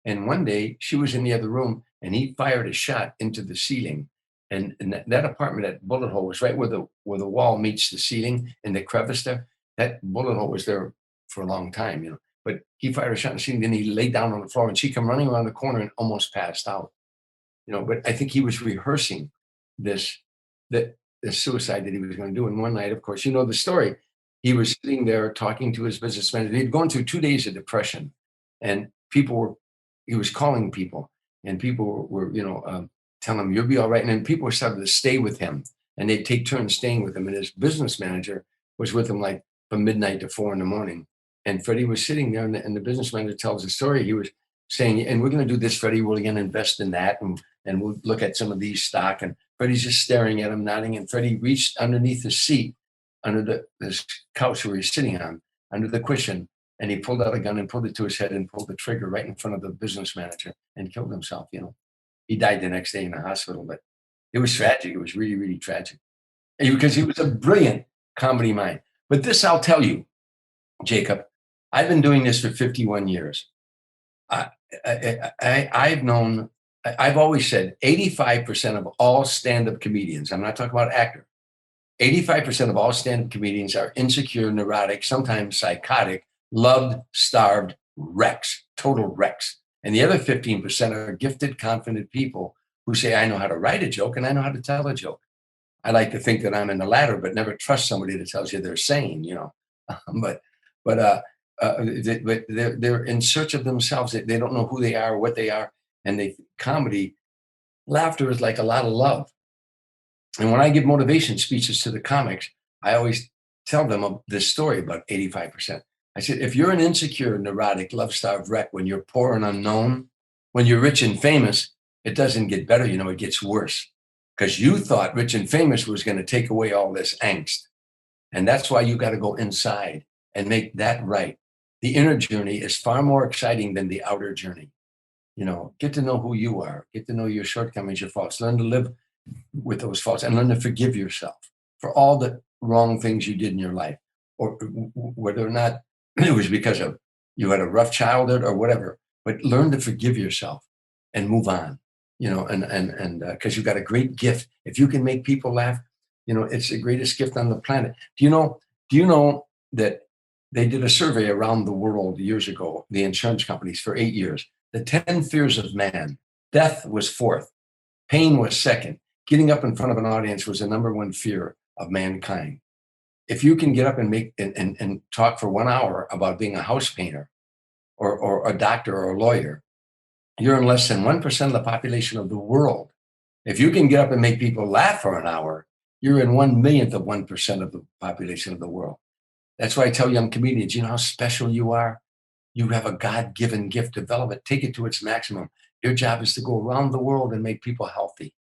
S1: And one day she was in the other room and he fired a shot into the ceiling. And that apartment, that bullet hole was right where the wall meets the ceiling in the crevice there. That bullet hole was there for a long time. But he fired a shot in the ceiling, then he laid down on the floor and she come running around the corner and almost passed out. But I think he was rehearsing this, the suicide that he was going to do. And one night, of course, the story. He was sitting there talking to his business manager. He'd gone through 2 days of depression, and he was calling people, and people were, telling him, you'll be all right. And then people were starting to stay with him, and they'd take turns staying with him. And his business manager was with him like from midnight to 4 a.m. And Freddie was sitting there, and the business manager tells the story. He was saying, and we're going to do this, Freddie, we're going to invest in that, and we'll look at some of these stock. And Freddie's just staring at him, nodding. And Freddie reached underneath the seat, under this couch where he's sitting on, under the cushion, and he pulled out a gun and pulled it to his head and pulled the trigger right in front of the business manager and killed himself. He died the next day in the hospital, but it was tragic. It was really, really tragic because he was a brilliant comedy mind. But this, I'll tell you, Jacob, I've been doing this for 51 years. I've always said 85% of all stand-up comedians, I'm not talking about actors, 85% of all stand-up comedians are insecure, neurotic, sometimes psychotic, loved, starved wrecks, total wrecks. And the other 15% are gifted, confident people who say, I know how to write a joke and I know how to tell a joke. I like to think that I'm in the latter, but never trust somebody that tells you they're sane, but they're in search of themselves. They don't know who they are or what they are. And laughter is like a lot of love. And when I give motivation speeches to the comics, I always tell them this story about 85%. I said, if you're an insecure, neurotic, love-starved wreck when you're poor and unknown, when you're rich and famous, it doesn't get better, it gets worse. Because you thought rich and famous was going to take away all this angst. And that's why you got to go inside and make that right. The inner journey is far more exciting than the outer journey. Get to know who you are, get to know your shortcomings, your faults, learn to live with those faults and learn to forgive yourself for all the wrong things you did in your life, or whether or not it was because of you had a rough childhood or whatever, but learn to forgive yourself and move on, and because you've got a great gift. If you can make people laugh, it's the greatest gift on the planet. Do you know that they did a survey around the world years ago, the insurance companies, for 8 years, the 10 fears of man, death was fourth, pain was second, getting up in front of an audience was the number one fear of mankind. If you can get up and make and talk for 1 hour about being a house painter or a doctor or a lawyer, you're in less than 1% of the population of the world. If you can get up and make people laugh for an hour, you're in 1/1,000,000th of 1% of the population of the world. That's why I tell young comedians, you know how special you are? You have a God-given gift. Develop it, take it to its maximum. Your job is to go around the world and make people healthy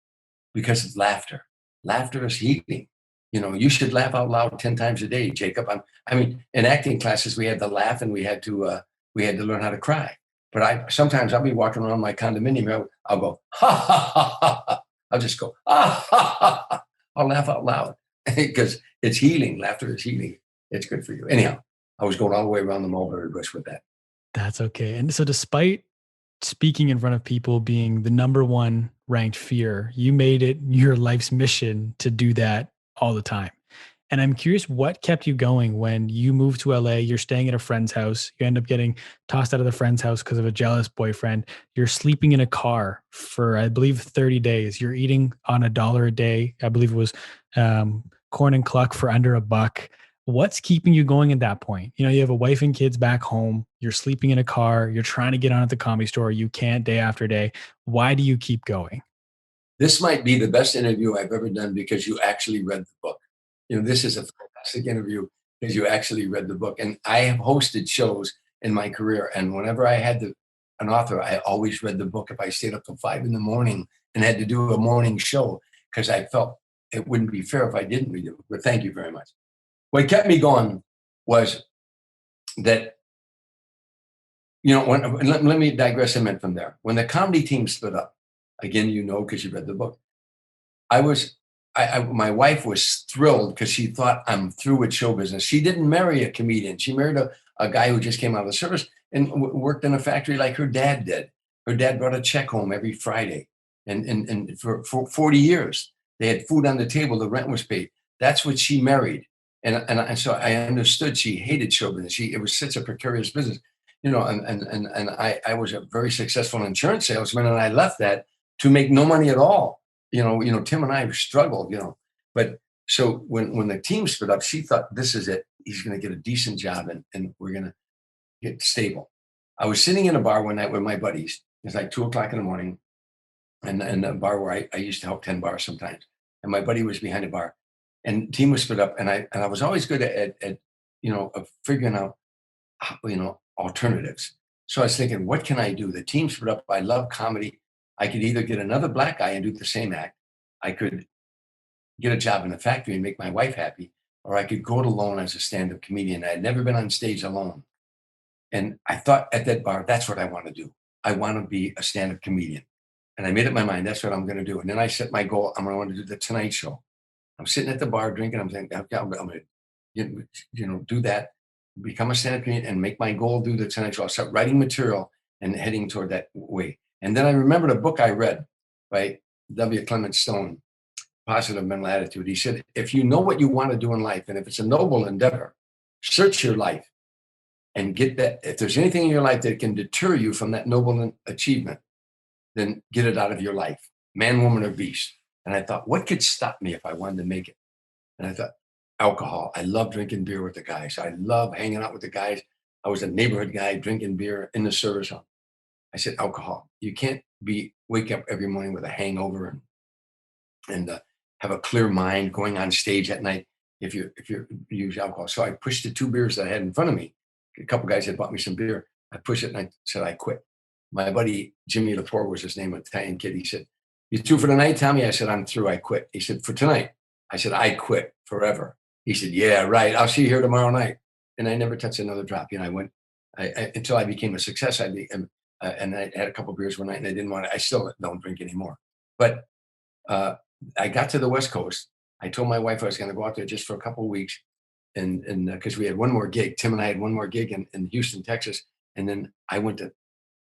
S1: because of laughter. Laughter is healing. You should laugh out loud 10 times a day, Jacob. In acting classes, we had to laugh and we had to learn how to cry. But sometimes I'll be walking around my condominium. I'll go, ha, ha, ha, ha, ha. I'll just go, ah, ha, ha, ha. I'll laugh out loud. because it's healing. Laughter is healing. It's good for you. Anyhow, I was going all the way around the mulberry bush with that.
S2: That's okay. And so despite speaking in front of people being the number one ranked fear, you made it your life's mission to do that all the time. And I'm curious what kept you going when you moved to LA, you're staying at a friend's house, you end up getting tossed out of the friend's house because of a jealous boyfriend. You're sleeping in a car for, I believe, 30 days. You're eating on $1 a day. I believe it was corn and cluck for under $1. What's keeping you going at that point? You know, you have a wife and kids back home, you're sleeping in a car, you're trying to get on at the Comedy Store, you can't day after day. Why do you keep going?
S1: This might be the best interview I've ever done because you actually read the book. This is a fantastic interview because you actually read the book. And I have hosted shows in my career. And whenever I had an author, I always read the book if I stayed up till 5 in the morning and had to do a morning show because I felt it wouldn't be fair if I didn't read it. But thank you very much. What kept me going was that, let me digress a minute from there. When the comedy team split up, again, because you read the book, my wife was thrilled because she thought I'm through with show business. She didn't marry a comedian. She married a guy who just came out of the service and worked in a factory like her dad did. Her dad brought a check home every Friday. And for 40 years, they had food on the table. The rent was paid. That's what she married. And so I understood she hated show business. It was such a precarious business, and I was a very successful insurance salesman, and I left that to make no money at all. Tim and I struggled, but so when the team split up, she thought this is it. He's going to get a decent job and we're going to get stable. I was sitting in a bar one night with my buddies. It's like 2:00 in the morning, and a bar where I used to help 10 bars sometimes. And my buddy was behind the bar. And team was split up, and I was always good at of figuring out alternatives. So I was thinking, what can I do? The team split up. I love comedy. I could either get another black guy and do the same act. I could get a job in a factory and make my wife happy, or I could go it alone as a stand-up comedian. I had never been on stage alone, and I thought at that bar, that's what I want to do. I want to be a stand-up comedian, and I made up my mind. That's what I'm going to do. And then I set my goal. I'm going to do the Tonight Show. I'm sitting at the bar drinking. I'm thinking, okay, I'm going to, do that, become a stand-up comedian, and make my goal do the Tonight Show. I'll start writing material and heading toward that way. And then I remembered a book I read by W. Clement Stone, Positive Mental Attitude. He said, if you know what you want to do in life, and if it's a noble endeavor, search your life and get that. If there's anything in your life that can deter you from that noble achievement, then get it out of your life, man, woman, or beast. And I thought, what could stop me if I wanted to make it? And I thought, alcohol. I love drinking beer with the guys. I love hanging out with the guys. I was a neighborhood guy drinking beer in the service home. I said, alcohol. You can't wake up every morning with a hangover and have a clear mind going on stage at night if you use alcohol. So I pushed the 2 beers that I had in front of me. A couple guys had bought me some beer. I pushed it and I said, I quit. My buddy, Jimmy Lepore was his name, an Italian kid. He said, you through for the night, Tommy? I said, I'm through. I quit. He said, for tonight? I said, I quit forever. He said, yeah, right. I'll see you here tomorrow night. And I never touched another drop. I went until I became a success. And I had a couple of beers one night and I didn't want to, I still don't drink anymore. But I got to the West Coast. I told my wife I was going to go out there just for a couple of weeks. And because we had one more gig, Tim and I had one more gig in Houston, Texas. And then I went to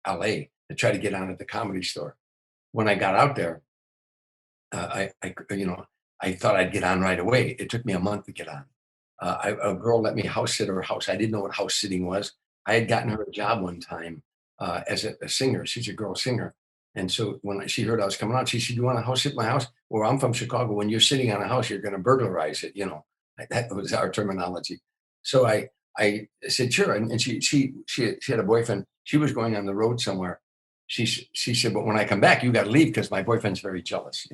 S1: LA to try to get on at the Comedy Store. When I got out there, I thought I'd get on right away. It took me a month to get on. A girl let me house sit her house. I didn't know what house sitting was. I had gotten her a job one time as a singer. She's a girl singer. And so when she heard I was coming out, she said, you want to house sit my house? Well, I'm from Chicago. When you're sitting on a house, you're going to burglarize it. That was our terminology. So I said, sure. And she had a boyfriend. She was going on the road somewhere. She said, but when I come back, you got to leave because my boyfriend's very jealous.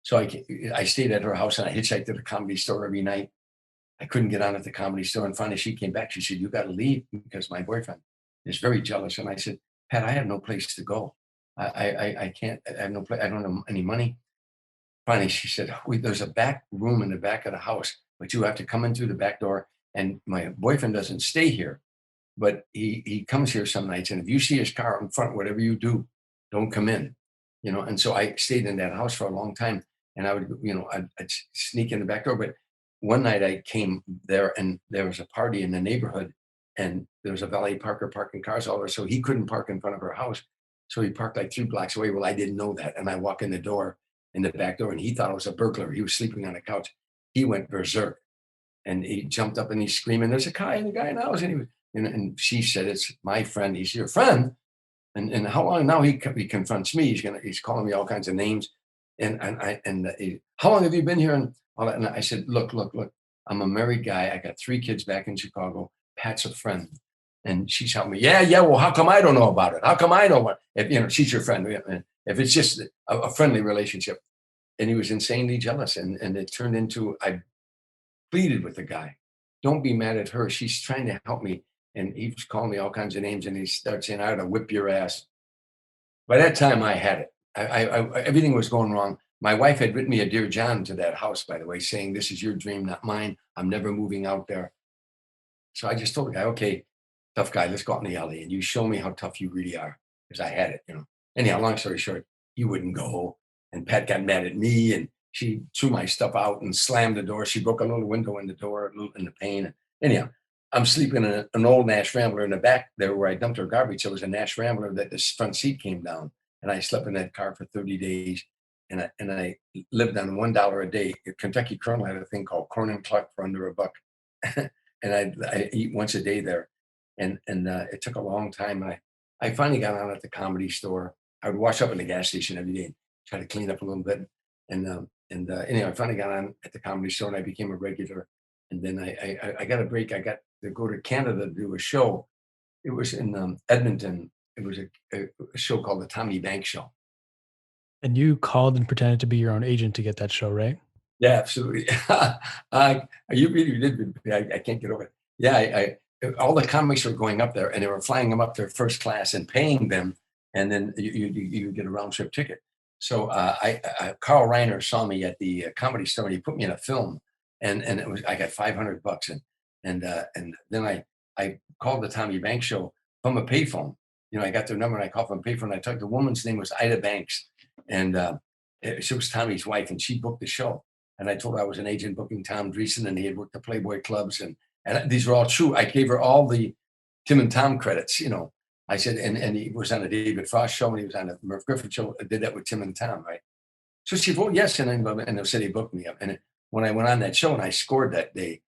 S1: So I stayed at her house and I hitchhiked to the Comedy Store every night. I couldn't get on at the Comedy Store. And finally she came back. She said, you got to leave because my boyfriend is very jealous. And I said, Pat, I have no place to go. I can't, I have no place. I don't have any money. Finally, she said, there's a back room in the back of the house, but you have to come in through the back door. And my boyfriend doesn't stay here, but he comes here some nights. And if you see his car out in front, whatever you do, don't come in, And so I stayed in that house for a long time. And I would, I'd sneak in the back door, but one night I came there and there was a party in the neighborhood and there was a valet parker parking cars all over. So he couldn't park in front of her house. So he parked like 3 blocks away. Well, I didn't know that. And I walk in the door, in the back door, and he thought it was a burglar. He was sleeping on a couch. He went berserk and he jumped up and he's screaming, "There's a guy in the guy in the house." And he was, and she said, "It's my friend." He's your friend. And how long now he confronts me. He's calling me all kinds of names. How long have you been here? And all that. And I said, look, I'm a married guy. I got 3 kids back in Chicago. Pat's a friend. And she's helped me. Yeah. Well, how come I don't know about it? How come I don't want, if she's your friend, and if it's just a friendly relationship. And he was insanely jealous. And it turned into, I pleaded with the guy, don't be mad at her. She's trying to help me. And he was calling me all kinds of names. And he starts saying, I ought to whip your ass. By that time, I had it. Everything was going wrong. My wife had written me a Dear John to that house, by the way, saying, "This is your dream, not mine. I'm never moving out there." So I just told the guy, "Okay, tough guy, let's go out in the alley and you show me how tough you really are." Because I had it. Anyhow, long story short, he wouldn't go. And Pat got mad at me and she threw my stuff out and slammed the door. She broke a little window in the door, in the pane. Anyhow, I'm sleeping in an old Nash Rambler in the back there where I dumped her garbage. There was a Nash Rambler that the front seat came down. And I slept in that car for 30 days. And I lived on $1 a day. Kentucky Colonel had a thing called Corn and Cluck for under $1. And I eat once a day there. And it took a long time. And I finally got on at the Comedy Store. I would wash up in the gas station every day, try to clean up a little bit. Anyway, I finally got on at the Comedy Store and I became a regular. And then I got a break. I got to go to Canada to do a show. It was in Edmonton. It was a show called the Tommy Banks Show.
S2: And you called and pretended to be your own agent to get that show, right?
S1: Yeah, absolutely. You really did. I can't get over it. Yeah, all the comics were going up there, and they were flying them up there first class and paying them, and then you get a round trip ticket. So Carl Reiner saw me at the Comedy Store, and he put me in a film, and it was I got $500, and then I called the Tommy Banks Show from a payphone. I got their number, and I called from a payphone. I took the woman's name was Ida Banks, and she was Tommy's wife, and she booked the show. And I told her I was an agent booking Tom Dreesen, and he had worked the Playboy clubs, and these were all true. I gave her all the Tim and Tom credits. I said, and he was on a David Frost show, and he was on a Merv Griffin show. I did that with Tim and Tom, right? So she said, "Well, yes," and they said he booked me up. And when I went on that show and I scored that day,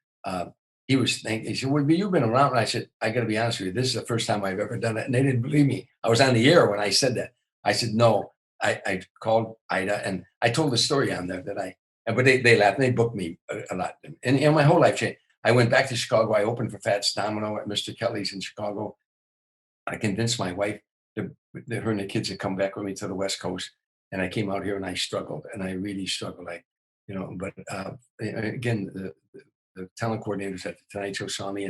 S1: he said, "Well, you've been around." And I said, "I got to be honest with you. This is the first time I've ever done it." And they didn't believe me. I was on the air when I said that. I said, "No." I called Ida and I told the story on there but they laughed and they booked me a lot. And my whole life changed. I went back to Chicago. I opened for Fats Domino at Mr. Kelly's in Chicago. I convinced my wife that her and the kids had come back with me to the West Coast. And I came out here and I struggled and I really struggled. But again, the talent coordinators at the Tonight Show saw me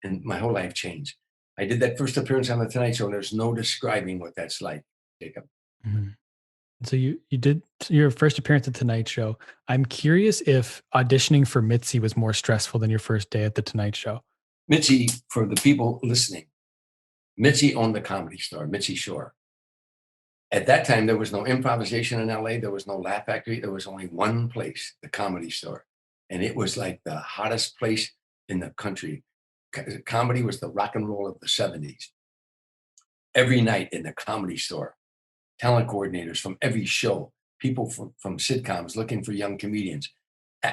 S1: and my whole life changed. I did that first appearance on the Tonight Show. And there's no describing what that's like, Jacob.
S2: Mhm. So you did your first appearance at the Tonight Show. I'm curious if auditioning for Mitzi was more stressful than your first day at the Tonight Show.
S1: Mitzi, for the people listening, Mitzi owned the Comedy Store, Mitzi Shore. At that time, there was no improvisation in LA. There was no Laugh Factory. There was only one place, the Comedy Store. And it was like the hottest place in the country. Comedy was the rock and roll of the 70s. Every night in the Comedy Store, talent coordinators from every show, people from sitcoms looking for young comedians,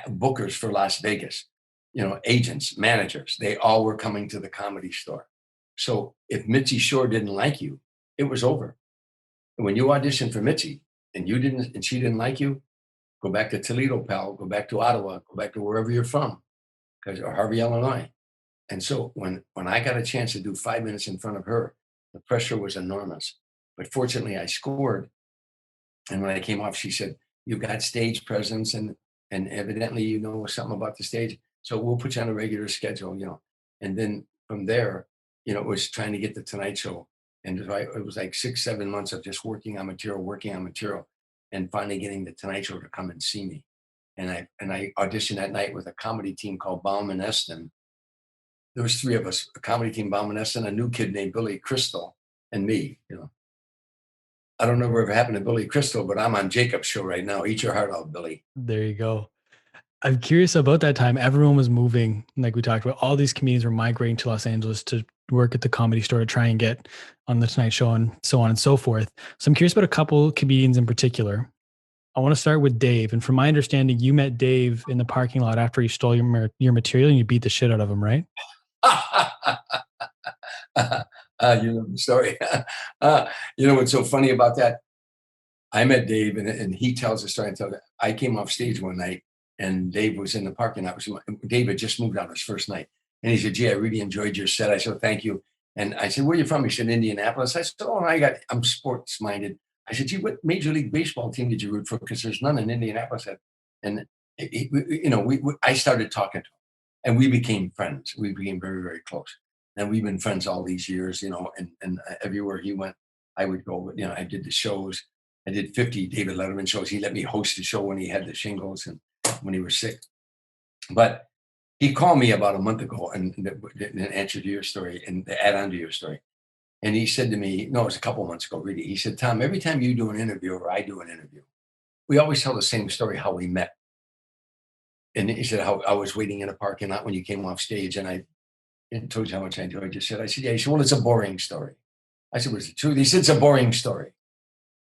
S1: bookers for Las Vegas, agents, managers, they all were coming to the Comedy Store. So if Mitzi Shore didn't like you, it was over. And when you auditioned for Mitzi and she didn't like you, go back to Toledo, pal, go back to Ottawa, go back to wherever you're from, or Harvey, Illinois. And so when I got a chance to do 5 minutes in front of her, the pressure was enormous. But fortunately, I scored. And when I came off, she said, "You've got stage presence and evidently you know something about the stage. So we'll put you on a regular schedule." And then from there, it was trying to get the Tonight Show. And it was like 6, 7 months of just working on material, and finally getting the Tonight Show to come and see me. And I auditioned that night with a comedy team called Baum and Eston. There was 3 of us, a comedy team, Baum and Eston, a new kid named Billy Crystal, and me. I don't know whatever happened to Billy Crystal, but I'm on Jacob's show right now. Eat your heart out, Billy.
S2: There you go. I'm curious about that time. Everyone was moving, like we talked about. All these comedians were migrating to Los Angeles to work at the Comedy Store to try and get on the Tonight Show and so on and so forth. So I'm curious about a couple comedians in particular. I want to start with Dave. And from my understanding, you met Dave in the parking lot after he stole your material and you beat the shit out of him, right?
S1: You know the story. You know what's so funny about that? I met Dave, and he tells the story. I came off stage one night, and Dave was in the parking lot. Dave had just moved out his first night, and he said, "Gee, I really enjoyed your set." I said, "Thank you." And I said, "Where are you from?" He said, "Indianapolis." I said, "Oh, I'm sports minded." I said, "Gee, what Major League Baseball team did you root for? Because there's none in Indianapolis." And I started talking to him, and we became friends. We became very, very close, and we've been friends all these years. And everywhere he went, I would go. I did the shows. I did 50 David Letterman shows. He let me host the show when he had the shingles and when he was sick. But he called me about a month ago and in answer to your story and to add on to your story. And he said to me, no, it was a couple months ago, really. He said, "Tom, every time you do an interview or I do an interview, we always tell the same story, how we met." And he said, "How I was waiting in a parking lot when you came off stage and I told you how much I enjoyed your set." I said, "Yeah." He said, "Well, it's a boring story." I said, "Was it true?" He said, "It's a boring story."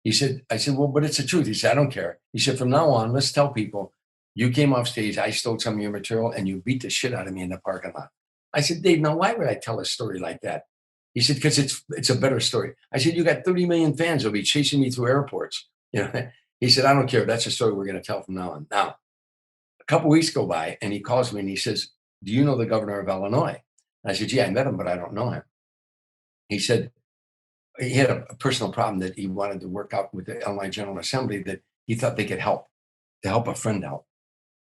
S1: I said, "Well, but it's the truth." He said, "I don't care." He said, "From now on, let's tell people you came off stage, I stole some of your material, and you beat the shit out of me in the parking lot." I said, "Dave, now why would I tell a story like that?" He said, "Because it's a better story." I said, "You got 30 million fans who'll be chasing me through airports." He said, "I don't care. That's a story we're going to tell from now on." Now, a couple weeks go by, and he calls me and he says, "Do you know the governor of Illinois?" And I said, "Yeah, I met him, but I don't know him." He said, he had a personal problem that he wanted to work out with the Illinois General Assembly that he thought they could help to help a friend out.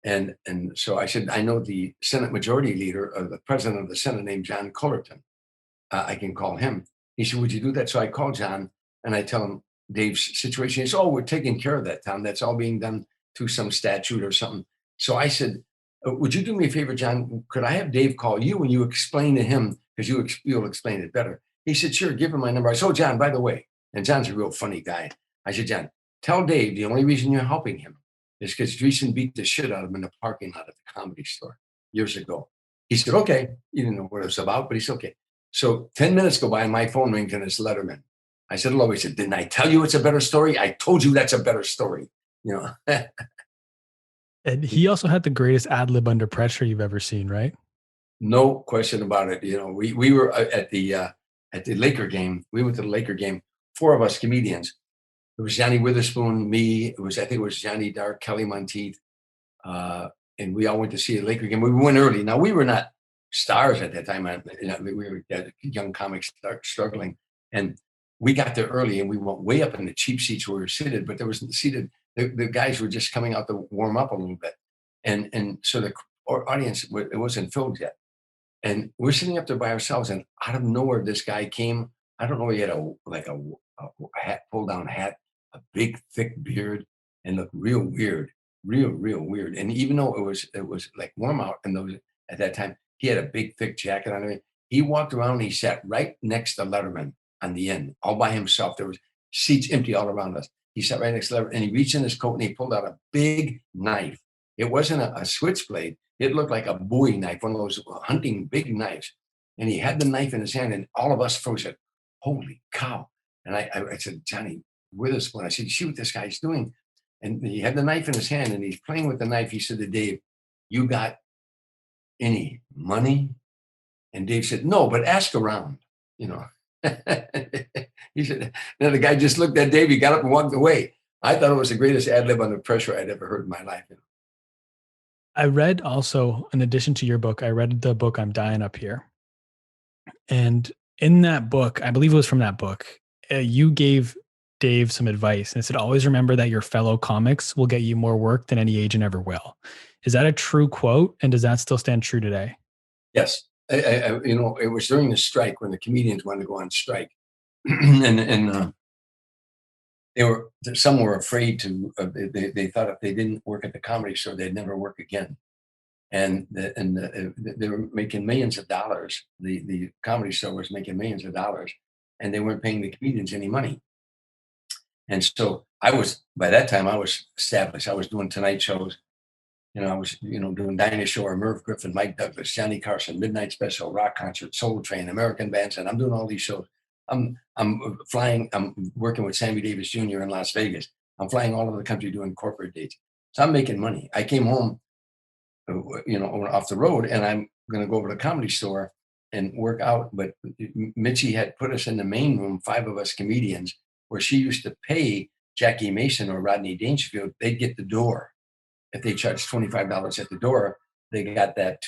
S1: And so I said, "I know the Senate Majority Leader, or the President of the Senate, named John Cullerton. I can call him." He said, "Would you do that?" So I call John and I tell him Dave's situation. He said, "Oh, we're taking care of that, Tom. That's all being done through some statute or something." So I said, "Would you do me a favor, John? Could I have Dave call you and you explain to him because you'll explain it better?" He said, "Sure, give him my number." I said, "Oh, John, by the way," and John's a real funny guy. I said, "John, tell Dave the only reason you're helping him is because Dreesen beat the shit out of him in the parking lot at the Comedy Store years ago." He said, "Okay." He didn't know what it was about, but he said, "Okay." So 10 minutes go by and my phone rings and it's Letterman. I said, "Hello." He said, "Didn't I tell you it's a better story? I told you that's a better story." You know,
S2: And he also had the greatest ad lib under pressure you've ever seen, right?
S1: no question about it. We were at the Laker game. We went to the Laker game. Four of us comedians. It was Johnny Witherspoon, me. I think it was Johnny Dark, Kelly Monteith, uh, and we all went to see a Laker game. We went early. Now we were not stars at that time. We were young comics struggling, and we got there early, and we went way up in the cheap seats where we were seated. But there was seated. The guys were just coming out to warm up a little bit, and so the audience, it wasn't filled yet. And we're sitting up there by ourselves, and out of nowhere, this guy came. I don't know. He had a hat, pull down hat, a big thick beard, and looked real weird, real weird. And even though it was like warm out, and those at that time, he had a big thick jacket on him. He walked around. And he sat right next to Letterman on the end, all by himself. There was seats empty all around us. He sat right next to Letterman, and he reached in his coat and he pulled out a big knife. It wasn't a switchblade. It looked like a Bowie knife, one of those hunting big knives. And he had the knife in his hand, and all of us froze it. Holy cow. And I said, "Johnny Witherspoon," I said, "You see what this guy's doing?" And he had the knife in his hand, and he's playing with the knife. He said to Dave, "You got any money?" And Dave said, "No, but ask around, you know." He said, then the guy just looked at Dave. He got up and walked away. I thought it was the greatest ad lib under pressure I'd ever heard in my life.
S2: I read also, in addition to your book, I read the book I'm Dying Up Here. And in that book, I believe it was from that book, you gave Dave some advice and it said, always remember that your fellow comics will get you more work than any agent ever will. Is that a true quote? And does that still stand true today?
S1: Yes. It was during the strike when the comedians wanted to go on strike. And some were afraid to, they thought if they didn't work at the Comedy Store, they'd never work again. They were making millions of dollars. The Comedy Store was making millions of dollars, and they weren't paying the comedians any money. And so by that time, I was established. I was doing Tonight shows. I was, doing Dinah Shore, Merv Griffin, Mike Douglas, Johnny Carson, Midnight Special, Rock Concert, Soul Train, American Bands, and I'm doing all these shows. I'm flying. I'm working with Sammy Davis Jr. in Las Vegas. I'm flying all over the country doing corporate dates. So I'm making money. I came home, off the road, and I'm going to go over to the Comedy Store and work out. But Mitzi had put us in the main room, 5 of us comedians, where she used to pay Jackie Mason or Rodney Dangerfield. They'd get the door. If they charged $25 at the door, they got that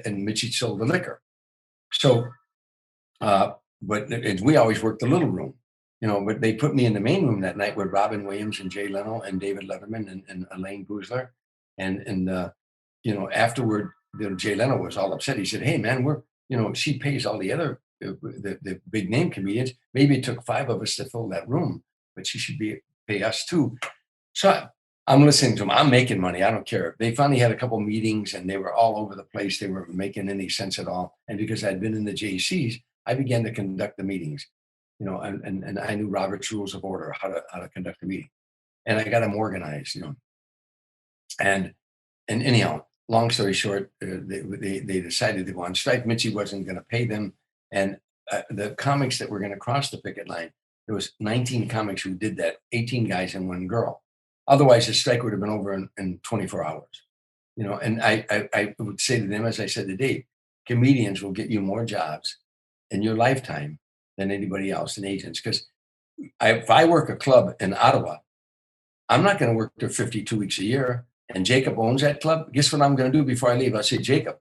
S1: and Mitzi sold the liquor. So, but we always worked the little room, but they put me in the main room that night with Robin Williams and Jay Leno and David Letterman and Elaine Boozler. Afterward, Jay Leno was all upset. He said, "Hey man, she pays all the other, the big name comedians. Maybe it took 5 of us to fill that room, but she should pay us too." So I'm listening to them. I'm making money. I don't care. They finally had a couple meetings and they were all over the place. They weren't making any sense at all. And because I'd been in the JCs, I began to conduct the meetings, and I knew Robert's Rules of Order, how to conduct a meeting. And I got them organized, And anyhow, long story short, they decided to go on strike. Mitzi wasn't going to pay them. And the comics that were going to cross the picket line, there was 19 comics who did that, 18 guys and 1 girl. Otherwise, the strike would have been over in 24 hours. And I would say to them, as I said to Dave, comedians will get you more jobs in your lifetime than anybody else, and agents. Because if I work a club in Ottawa, I'm not going to work there 52 weeks a year. And Jacob owns that club. Guess what I'm going to do before I leave? I'll say, "Jacob,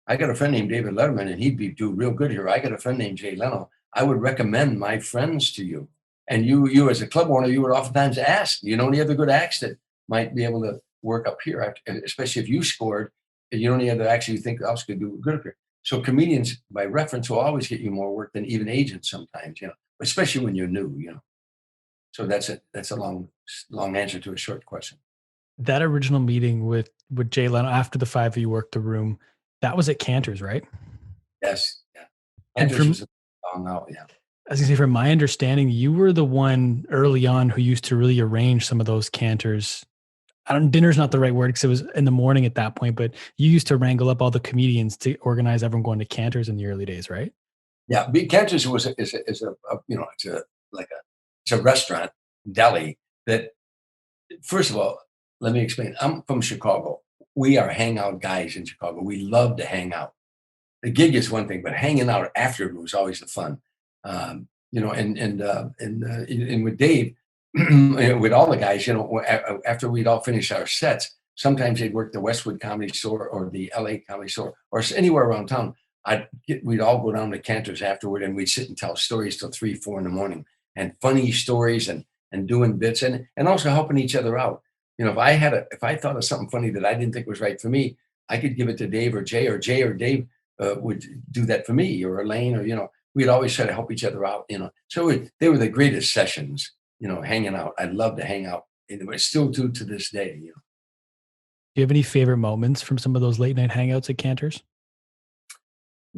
S1: I got a friend named David Letterman, and he'd do real good here. I got a friend named Jay Leno. I would recommend my friends to you. And you as a club owner, you would oftentimes ask, you know any other good acts that might be able to work up here, especially if you scored, and you know any other acts you think else could do good up here." So comedians, by reference, will always get you more work than even agents sometimes, especially when you're new. So that's it. That's a long answer to a short question.
S2: That original meeting with Jay Leno after the 5 of you worked the room, that was at Cantor's, right?
S1: Yes. Yeah.
S2: And
S1: Andrews
S2: from
S1: was a long out. Yeah.
S2: I was gonna say, from my understanding, you were the one early on who used to really arrange some of those Cantors. Dinner's not the right word because it was in the morning at that point, but you used to wrangle up all the comedians to organize everyone going to Cantors in the early days, right?
S1: Yeah. Cantor's is it's a restaurant deli that, first of all, let me explain. I'm from Chicago. We are hangout guys in Chicago. We love to hang out. The gig is one thing, but hanging out after it was always the fun. And with Dave, with all the guys, after we'd all finish our sets, sometimes they'd work the Westwood Comedy Store or the LA Comedy Store or anywhere around town. We'd all go down to Cantor's afterward, and we'd sit and tell stories till 3, 4 in the morning, and funny stories and doing bits and also helping each other out. If I thought of something funny that I didn't think was right for me, I could give it to Dave or Jay or Dave would do that for me, or Elaine, or we'd always try to help each other out. So they were the greatest sessions. Hanging out. I love to hang out, and I still do to this day.
S2: Do you have any favorite moments from some of those late night hangouts at Cantor's?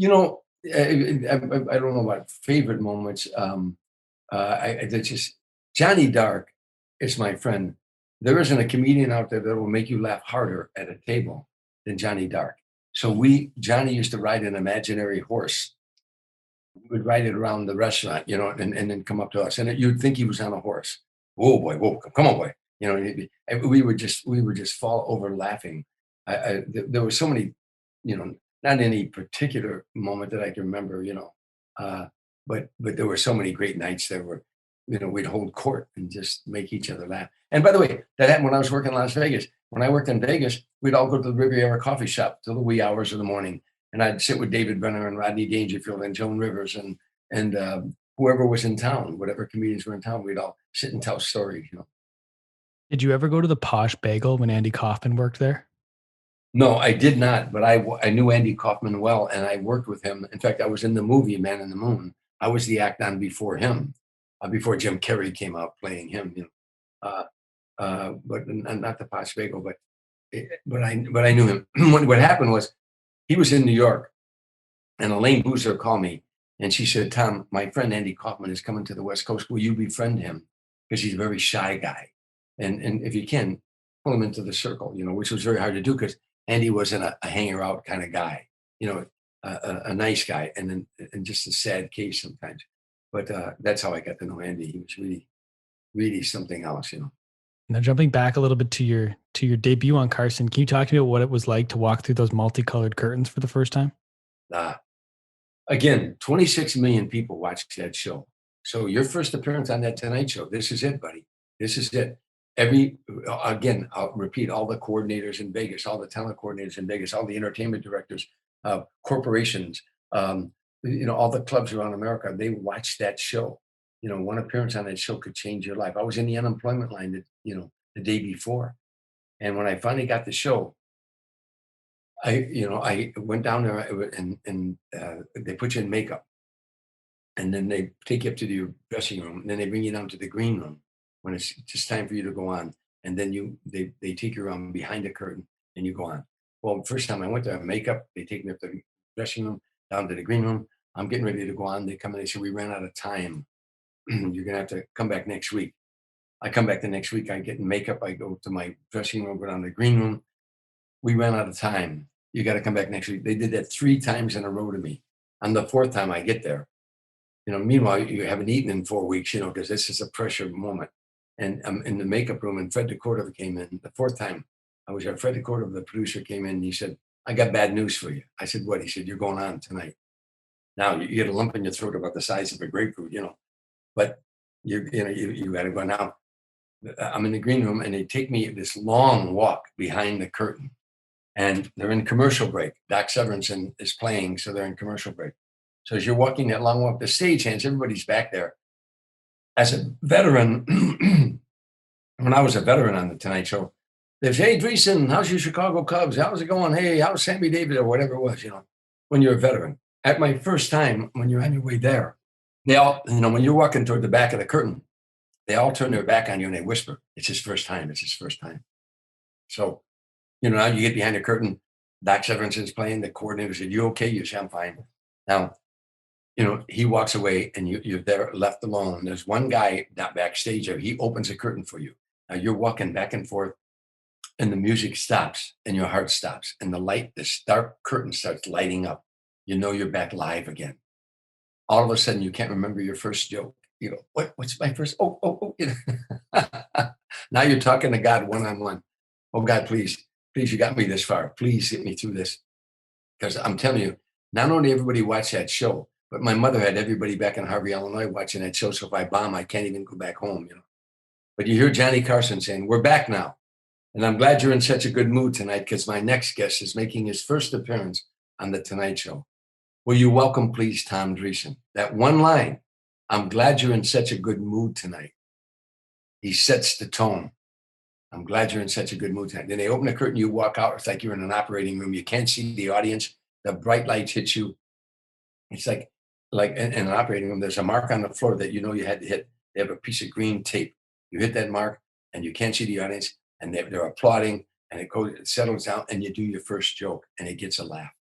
S1: I don't know about favorite moments. That's just Johnny Dark is my friend. There isn't a comedian out there that will make you laugh harder at a table than Johnny Dark. So Johnny used to ride an imaginary horse. We would ride it around the restaurant, and then come up to us, and you'd think he was on a horse. Whoa, boy, whoa, come on, boy. And we would just fall over laughing. There were so many, not any particular moment that I can remember, but there were so many great nights that were, we'd hold court and just make each other laugh. And by the way, that happened when I was working in Las Vegas. When I worked in Vegas, we'd all go to the Riviera coffee shop till the wee hours of the morning. And I'd sit with David Brenner and Rodney Dangerfield and Joan Rivers and whoever was in town, whatever comedians were in town, we'd all sit and tell stories.
S2: Did you ever go to the Posh Bagel when Andy Kaufman worked there?
S1: No, I did not, but I knew Andy Kaufman well, and I worked with him. In fact, I was in the movie Man in the Moon. I was the act on before him, before Jim Carrey came out playing him. But not the Posh Bagel, but I knew him. What happened was he was in New York, and Elaine Boozler called me, and she said, "Tom, my friend Andy Kaufman is coming to the West Coast. Will you befriend him? Because he's a very shy guy, and if you can, pull him into the circle, which was very hard to do because Andy wasn't a hanger out kind of guy, a nice guy, and just a sad case sometimes. But that's how I got to know Andy. He was really, really something else.
S2: Now jumping back a little bit to your debut on Carson, can you talk to me about what it was like to walk through those multicolored curtains for the first time?
S1: Uh, Again, 26 million people watched that show. So your first appearance on that Tonight Show, this is it, buddy. This is it. Again, I'll repeat, all the coordinators in Vegas, all the talent coordinators in Vegas, all the entertainment directors, corporations, all the clubs around America, they watched that show. One appearance on that show could change your life. I was in the unemployment line, the day before. And when I finally got the show, I went down there and they put you in makeup, and then they take you up to your dressing room, and then they bring you down to the green room when it's just time for you to go on, and then they take you around behind the curtain and you go on. Well, first time I went there, makeup, they take me up to the dressing room, down to the green room. I'm getting ready to go on. They come in, they say, we ran out of time. You're gonna have to come back next week. I come back the next week. I get in makeup. I go to my dressing room, go down to the green room. We ran out of time. You got to come back next week. They did that 3 times in a row to me. On the 4th time I get there, meanwhile, you haven't eaten in 4 weeks, because this is a pressure moment. And I'm in the makeup room, and Fred DeCordova came in. The 4th time I was there, Fred DeCordova, the producer, came in and he said, I got bad news for you. I said, what? He said, you're going on tonight. Now you get a lump in your throat about the size of a grapefruit, but you got to go now. I'm in the green room and they take me this long walk behind the curtain, and they're in commercial break. Doc Severinsen is playing, so they're in commercial break. So as you're walking that long walk, the stagehands, everybody's back there. As a veteran, when I was a veteran on the Tonight Show, there's, hey, Dreesen, how's your Chicago Cubs? How's it going? Hey, how's Sammy Davis, or whatever it was, when you're a veteran. At my first time, when you're on your way there, they all, when you're walking toward the back of the curtain, they all turn their back on you and they whisper, it's his first time. It's his first time. So, now you get behind the curtain, Doc Severinsen's playing, the coordinator said, you okay? You say, I'm fine. Now, he walks away and you're there left alone. There's one guy not backstage there. He opens a curtain for you. Now you're walking back and forth and the music stops and your heart stops and this dark curtain starts lighting up. You're back live again. All of a sudden you can't remember your first joke. What's my first? Oh. Now you're talking to God one-on-one. Oh God, please, you got me this far. Please get me through this. Because I'm telling you, not only everybody watched that show, but my mother had everybody back in Harvey, Illinois watching that show. So if I bomb, I can't even go back home, But you hear Johnny Carson saying, we're back now. And I'm glad you're in such a good mood tonight because my next guest is making his first appearance on the Tonight Show. Will you welcome, please, Tom Dreesen? That one line, I'm glad you're in such a good mood tonight. He sets the tone. I'm glad you're in such a good mood tonight. Then they open the curtain, you walk out. It's like you're in an operating room. You can't see the audience. The bright lights hit you. It's like in an operating room, there's a mark on the floor that you had to hit. They have a piece of green tape. You hit that mark and you can't see the audience and they're applauding and it settles down and you do your first joke and it gets a laugh.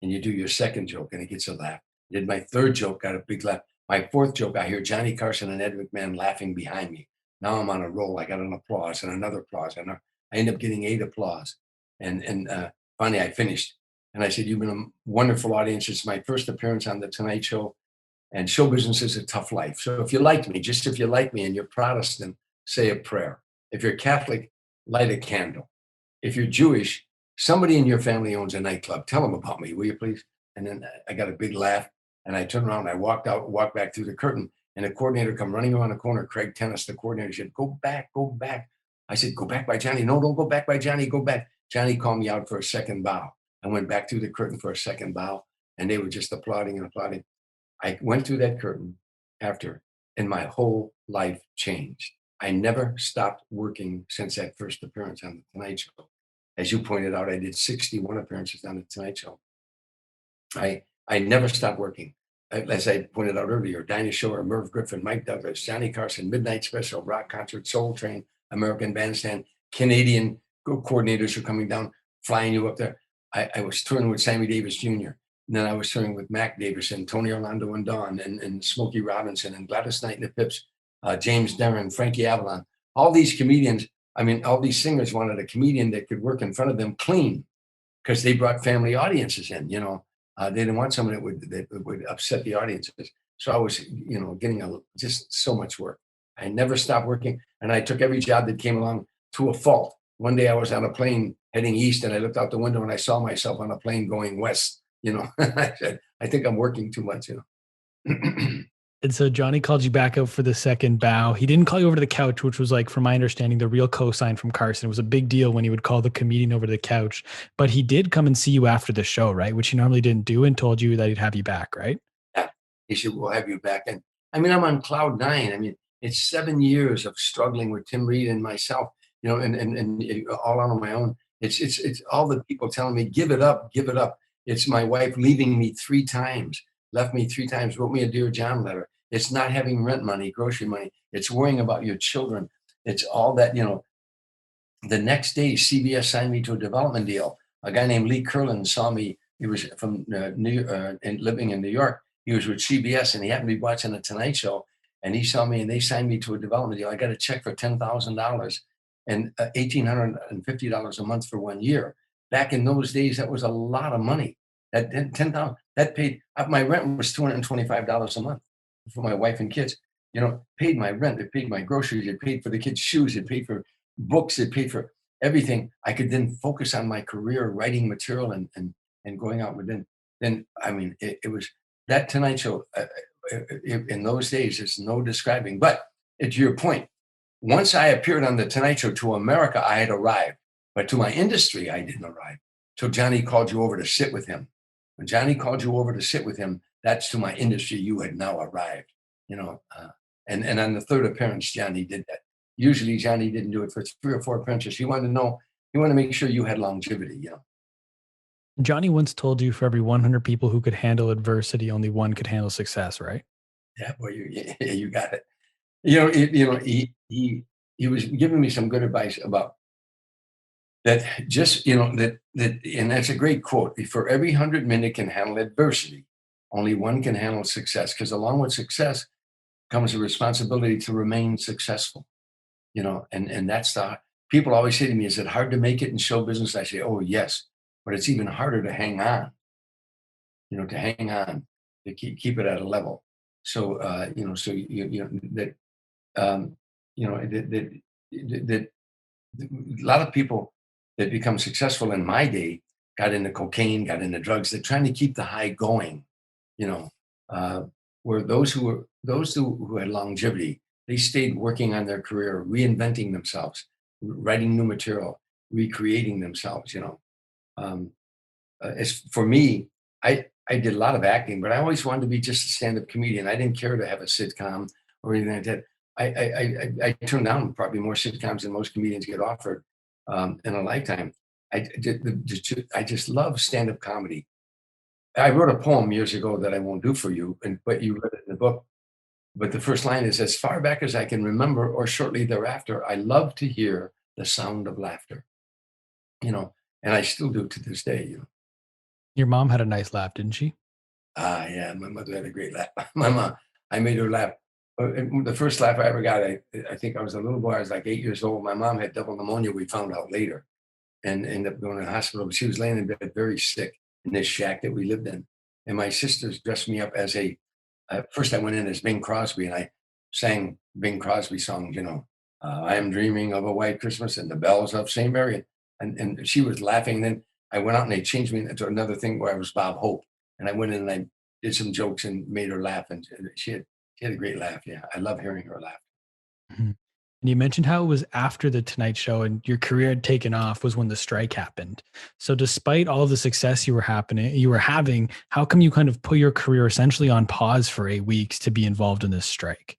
S1: And you do your second joke and it gets a laugh. I did my third joke, got a big laugh. My fourth joke, I hear Johnny Carson and Ed McMahon laughing behind me. Now I'm on a roll. I got an applause and another applause. And I end up getting 8 applause. And finally I finished. And I said, you've been a wonderful audience. It's my first appearance on the Tonight Show. And show business is a tough life. So if you liked me, just if you like me and you're Protestant, say a prayer. If you're Catholic, light a candle. If you're Jewish, somebody in your family owns a nightclub. Tell them about me, will you please? And then I got a big laugh. And I turned around and I walked back through the curtain. And the coordinator come running around the corner. Craig Tennis, the coordinator, said, go back. I said, go back by Johnny. No, don't go back by Johnny. Go back. Johnny called me out for a second bow. I went back through the curtain for a second bow. And they were just applauding and applauding. I went through that curtain after, and my whole life changed. I never stopped working since that first appearance on the Tonight Show. As you pointed out, I did 61 appearances on the Tonight Show. I never stopped working. As I pointed out earlier, Dinah Shore, Merv Griffin, Mike Douglas, Johnny Carson, Midnight Special, Rock Concert, Soul Train, American Bandstand, Canadian coordinators are coming down, flying you up there. I was touring with Sammy Davis Jr. And then I was touring with Mac Davis and Tony Orlando and Dawn and Smokey Robinson and Gladys Knight and the Pips, James Darren, Frankie Avalon. All these comedians I mean, all these singers wanted a comedian that could work in front of them clean because they brought family audiences in. They didn't want someone that would upset the audiences. So I was, getting just so much work. I never stopped working, and I took every job that came along to a fault. One day I was on a plane heading east, and I looked out the window and I saw myself on a plane going west. I said, I think I'm working too much.
S2: And so Johnny called you back up for the second bow. He didn't call you over to the couch, which was like, from my understanding, the real cosign from Carson. It was a big deal when he would call the comedian over to the couch. But he did come and see you after the show, right? Which he normally didn't do, and told you that he'd have you back, right?
S1: Yeah. He said, we'll have you back. And I mean, I'm on cloud nine. I mean, it's 7 years of struggling with Tim Reid and myself, and all on my own. It's all the people telling me, give it up, give it up. It's my wife leaving me 3 times, left me 3 times, wrote me a Dear John letter. It's not having rent money, grocery money. It's worrying about your children. It's all that, the next day, CBS signed me to a development deal. A guy named Lee Curlin saw me. He was from and living in New York. He was with CBS, and he happened to be watching the Tonight Show. And he saw me, and they signed me to a development deal. I got a check for $10,000 and $1,850 a month for 1 year. Back in those days, that was a lot of money. That 10,000 that paid my rent was $225 a month for my wife and kids. Paid my rent, it paid my groceries, it paid for the kids' shoes, it paid for books, it paid for everything. I could then focus on my career, writing material and going out within. Then I mean, it was that Tonight Show. In those days, there's no describing. But to your point, once I appeared on the Tonight Show to America, I had arrived. But to my industry, I didn't arrive. So Johnny called you over to sit with him. When Johnny called you over to sit with him, that's to my industry. You had now arrived. And on the third appearance, Johnny did that. Usually, Johnny didn't do it for 3 or 4 appearances. He wanted to know. He wanted to make sure you had longevity.
S2: Johnny once told you for every 100 people who could handle adversity, only one could handle success, right?
S1: Yeah, boy, you got it. He was giving me some good advice about that. Just and that's a great quote. For every 100 men that can handle adversity, only one can handle success. Because along with success comes a responsibility to remain successful. And that's the people always say to me, is it hard to make it in show business? I say, oh yes, but it's even harder to hang on, to hang on, to keep it at a level. So so that that a lot of people that become successful in my day got into cocaine, got into drugs. They're trying to keep the high going, you know. Uh, where those who had longevity, they stayed working on their career, reinventing themselves, writing new material, recreating themselves. Um, as for me, I did a lot of acting, but I always wanted to be just a stand-up comedian. I didn't care to have a sitcom or anything like that. I turned down probably more sitcoms than most comedians get offered in a lifetime. I just love stand-up comedy. I wrote a poem years ago that I won't do for you, but you read it in the book. But the first line is, as far back as I can remember, or shortly thereafter, I love to hear the sound of laughter. You know, and I still do to this day.
S2: Your mom had a nice laugh, didn't she?
S1: Yeah, my mother had a great laugh. My mom, I made her laugh. The first laugh I ever got, I think I was a little boy. I was like 8 years old. My mom had double pneumonia. We found out later, and ended up going to the hospital. But she was laying in bed, very sick, in this shack that we lived in. And my sisters dressed me up as first I went in as Bing Crosby, and I sang Bing Crosby songs. I am dreaming of a white Christmas and the bells of St. Mary. And she was laughing. And then I went out and they changed me into another thing where I was Bob Hope. And I went in and I did some jokes and made her laugh. And she had a great laugh. Yeah, I love hearing her laugh.
S2: Mhm. And you mentioned how it was after the Tonight Show and your career had taken off was when the strike happened. So despite all of the success you were having, how come you kind of put your career essentially on pause for 8 weeks to be involved in this strike?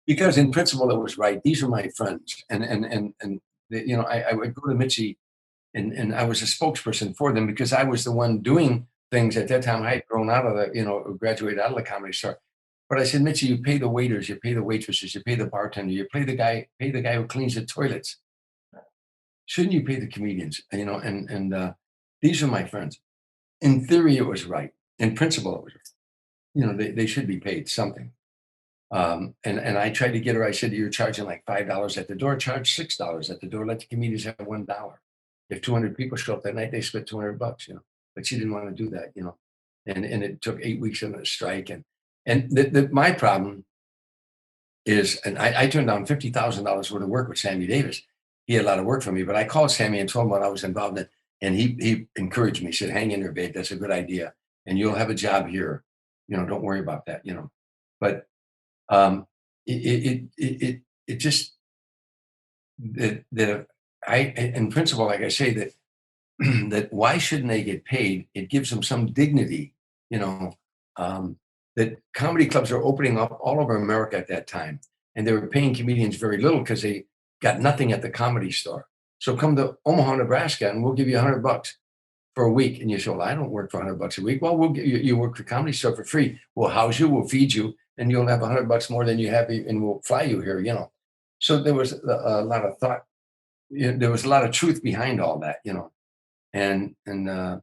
S1: Because in principle, it was right. These are my friends. I would go to Mitzi and I was a spokesperson for them because I was the one doing things at that time. I had grown out of graduated out of the comedy store. But I said, Mitzi, you pay the waiters, you pay the waitresses, you pay the bartender, you pay the guy who cleans the toilets. Shouldn't you pay the comedians? These are my friends. In theory, it was right. In principle, it was right. They should be paid something. And I tried to get her. I said, you're charging like $5 at the door, charge $6 at the door. Let the comedians have $1. If 200 people show up that night, they spent $200, but she didn't want to do that, and it took 8 weeks of a strike. And my problem is, and I turned down $50,000 worth of work with Sammy Davis. He had a lot of work for me, but I called Sammy and told him what I was involved in. And he encouraged me. He said, hang in there, babe. That's a good idea. And you'll have a job here. Don't worry about that, But it just, that in principle, like I say, that that why shouldn't they get paid? It gives them some dignity, that comedy clubs are opening up all over America at that time. And they were paying comedians very little because they got nothing at the Comedy Store. So come to Omaha, Nebraska, and we'll give you $100 for a week. And you say, well, I don't work for $100 a week. Well, we'll give you work for Comedy Store for free. We'll house you, we'll feed you, and you'll have $100 more than you have, and we'll fly you here, So there was a lot of thought. There was a lot of truth behind all that, and I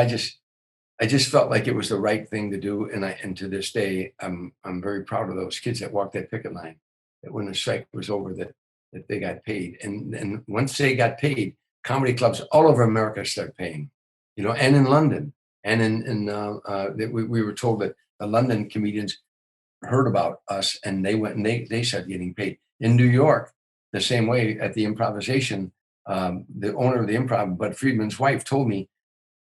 S1: just felt like it was the right thing to do. And to this day, I'm very proud of those kids that walked that picket line, that when the strike was over, that they got paid. And once they got paid, comedy clubs all over America started paying, and in London. And we were told that the London comedians heard about us, and they went and they started getting paid. In New York, the same way, at the improvisation, the owner of the Improv, Bud Friedman's wife, told me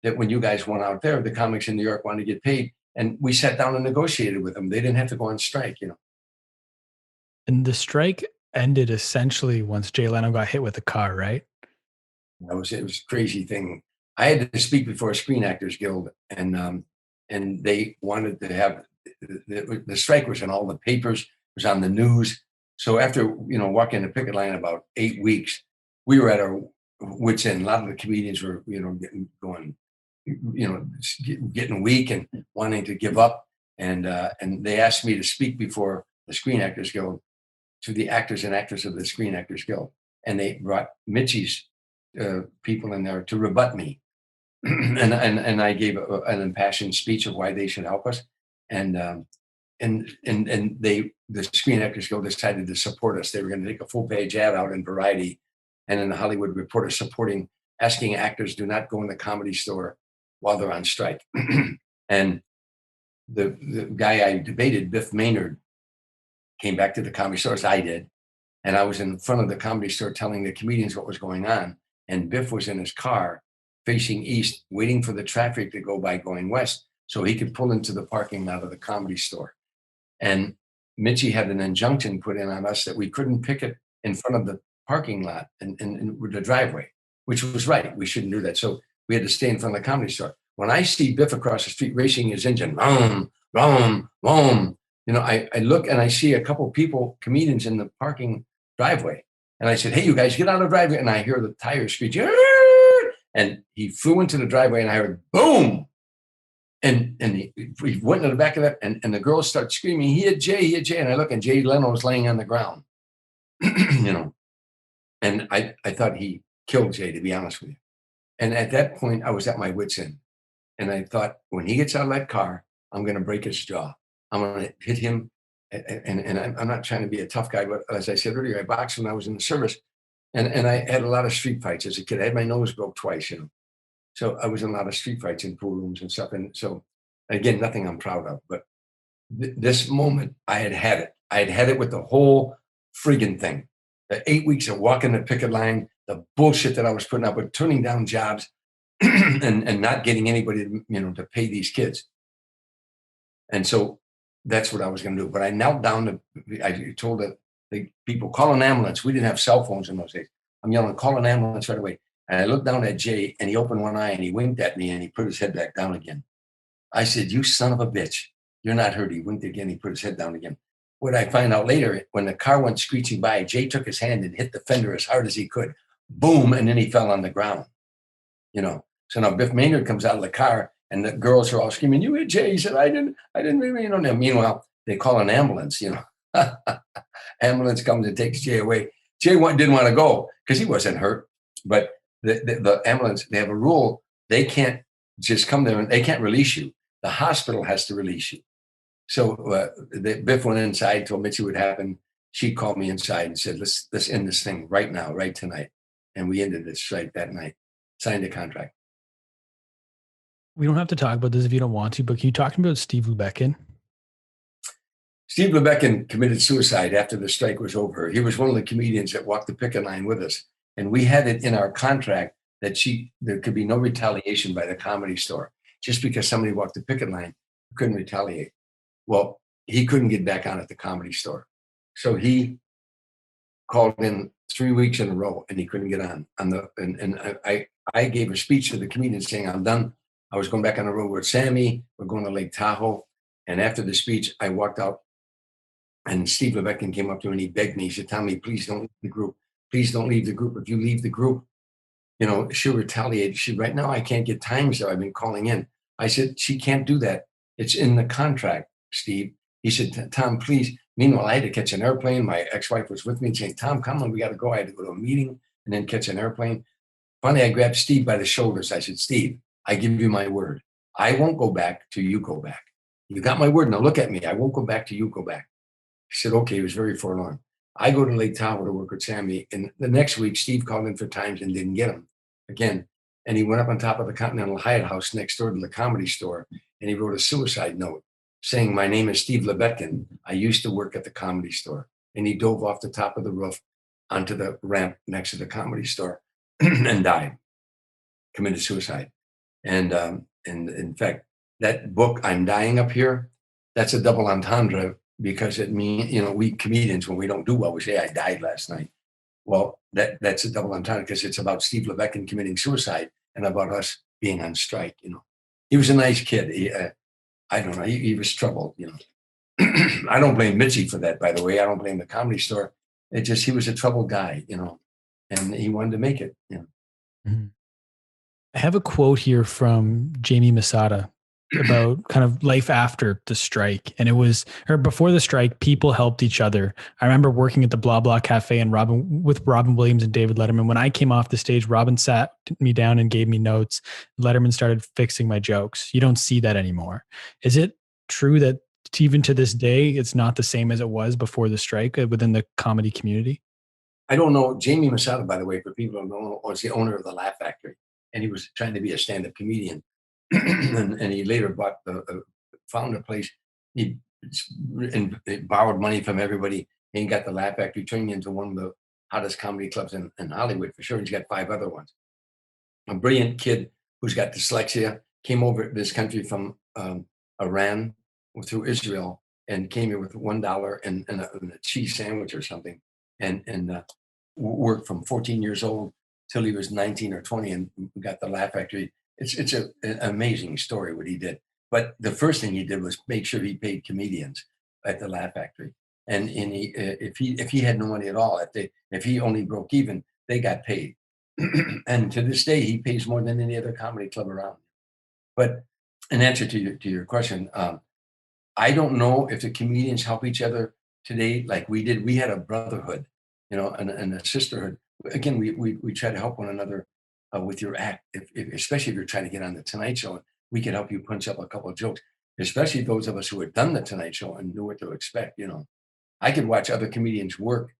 S1: that when you guys went out there, the comics in New York wanted to get paid, and we sat down and negotiated with them. They didn't have to go on strike,
S2: And the strike ended essentially once Jay Leno got hit with a car, right?
S1: It was a crazy thing. I had to speak before a Screen Actors Guild, and they wanted to have the strike was in all the papers, it was on the news. So after walking the picket line about 8 weeks, we were at our wits' end. A lot of the comedians were getting weak and wanting to give up, and they asked me to speak before the Screen Actors Guild to the actors and actresses of the Screen Actors Guild, and they brought Mitchie's people in there to rebut me, and I gave an impassioned speech of why they should help us, and the Screen Actors Guild decided to support us. They were going to take a full page ad out in Variety and in the Hollywood Reporter asking actors, do not go in the Comedy Store while they're on strike. And the guy I debated, Biff Maynard, came back to the Comedy Store, as I did. And I was in front of the Comedy Store telling the comedians what was going on. And Biff was in his car facing east, waiting for the traffic to go by going west so he could pull into the parking lot of the Comedy Store. And Mitchie had an injunction put in on us that we couldn't picket in front of the parking lot and the driveway, which was right. We shouldn't do that. So we had to stay in front of the Comedy Store. When I see Biff across the street racing his engine, boom, boom, boom, I look and I see a couple people, comedians, in the parking driveway. And I said, hey, you guys, get out of the driveway. And I hear the tires screech, and he flew into the driveway, and I heard boom. And he went in the back of that, and the girls start screaming, he hit Jay. And I look, and Jay Leno was laying on the ground, And I thought he killed Jay, to be honest with you. And at that point, I was at my wit's end. And I thought, when he gets out of that car, I'm going to break his jaw. I'm going to hit him. And I'm not trying to be a tough guy, but as I said earlier, I boxed when I was in the service. And I had a lot of street fights as a kid. I had my nose broke twice, So I was in a lot of street fights in pool rooms and stuff. And so, again, nothing I'm proud of. But this moment, I had it. I had it with the whole friggin' thing. The 8 weeks of walking the picket line, the bullshit that I was putting up with, turning down jobs and not getting anybody to pay these kids. And so that's what I was going to do. But I knelt down. I told the people, call an ambulance. We didn't have cell phones in those days. I'm yelling, call an ambulance right away. And I looked down at Jay, and he opened one eye, and he winked at me, and he put his head back down again. I said, you son of a bitch. You're not hurt. He winked again. He put his head down again. What I find out later, when the car went screeching by, Jay took his hand and hit the fender as hard as he could. Boom. And then he fell on the ground. So now Biff Maynard comes out of the car, and the girls are all screaming, you hit Jay. He said, I didn't really, Now, meanwhile, they call an ambulance, Ambulance comes and takes Jay away. Jay didn't want to go because he wasn't hurt. But the ambulance, they have a rule. They can't just come there and they can't release you. The hospital has to release you. So Biff went inside, told Mitzi what happened. She called me inside and said, let's end this thing right now, right tonight. And we ended the strike that night, signed a contract.
S2: We don't have to talk about this if you don't want to, but can you talk to me about Steve Lubekin?
S1: Steve Lubekin committed suicide after the strike was over. He was one of the comedians that walked the picket line with us. And we had it in our contract that there could be no retaliation by the Comedy Store. Just because somebody walked the picket line, you couldn't retaliate. Well, he couldn't get back on at the Comedy Store. So he called in 3 weeks in a row and he couldn't get on I gave a speech to the comedians saying, I'm done. I was going back on the road with Sammy. We're going to Lake Tahoe. And after the speech, I walked out and Steve Lubekin came up to me and he begged me. He said, Tommy, please don't leave the group. Please don't leave the group. If you leave the group, she'll retaliate. She said, right now I can't get times so I've been calling in. I said, she can't do that. It's in the contract, Steve. He said, Tom, please. Meanwhile, I had to catch an airplane. My ex-wife was with me and saying, Tom, come on, we got to go. I had to go to a meeting and then catch an airplane. Finally, I grabbed Steve by the shoulders. I said, Steve, I give you my word. I won't go back till you go back. You got my word. Now look at me. I won't go back till you go back. He said, okay. He was very forlorn. I go to Lake Tahoe to work with Sammy. And the next week, Steve called in for times and didn't get him again. And he went up on top of the Continental Hyatt House next door to the Comedy Store. And he wrote a suicide note saying, my name is Steve Lubekin. I used to work at the Comedy Store. And he dove off the top of the roof onto the ramp next to the Comedy Store and died, committed suicide. And in fact, that book, I'm Dying Up Here, that's a double entendre because it means, we comedians, when we don't do well, we say, I died last night. Well, that's a double entendre because it's about Steve Lubekin committing suicide and about us being on strike. He was a nice kid. I don't know. He was troubled. I don't blame Mitzi for that, by the way. I don't blame the Comedy Store. He was a troubled guy, and he wanted to make it.
S2: Mm-hmm. I have a quote here from Jamie Masada about kind of life after the strike. And or before the strike, people helped each other. I remember working at the Blah Blah Cafe and with Robin Williams and David Letterman. When I came off the stage, Robin sat me down and gave me notes. Letterman started fixing my jokes. You don't see that anymore. Is it true that even to this day, it's not the same as it was before the strike within the comedy community?
S1: I don't know. Jamie Masada, by the way, for people who don't know, was the owner of the Laugh Factory. And he was trying to be a stand-up comedian. and he later found a place. He borrowed money from everybody and got the Laugh Factory, turning into one of the hottest comedy clubs in Hollywood for sure. He's got 5 other ones. A brilliant kid who's got dyslexia came over to this country from Iran through Israel and came here with $1 and a cheese sandwich or something, and worked from 14 years old till he was 19 or 20 and got the Laugh Factory. It's an amazing story what he did. But the first thing he did was make sure he paid comedians at the Laugh Factory. And if he had no money at all, if he only broke even, they got paid. And to this day, he pays more than any other comedy club around. But in answer to your question, I don't know if the comedians help each other today like we did. We had a brotherhood, and a sisterhood. Again, we try to help one another with your act, especially if you're trying to get on the Tonight Show. We can help you punch up a couple of jokes, especially those of us who had done the Tonight Show and knew what to expect. I could watch other comedians work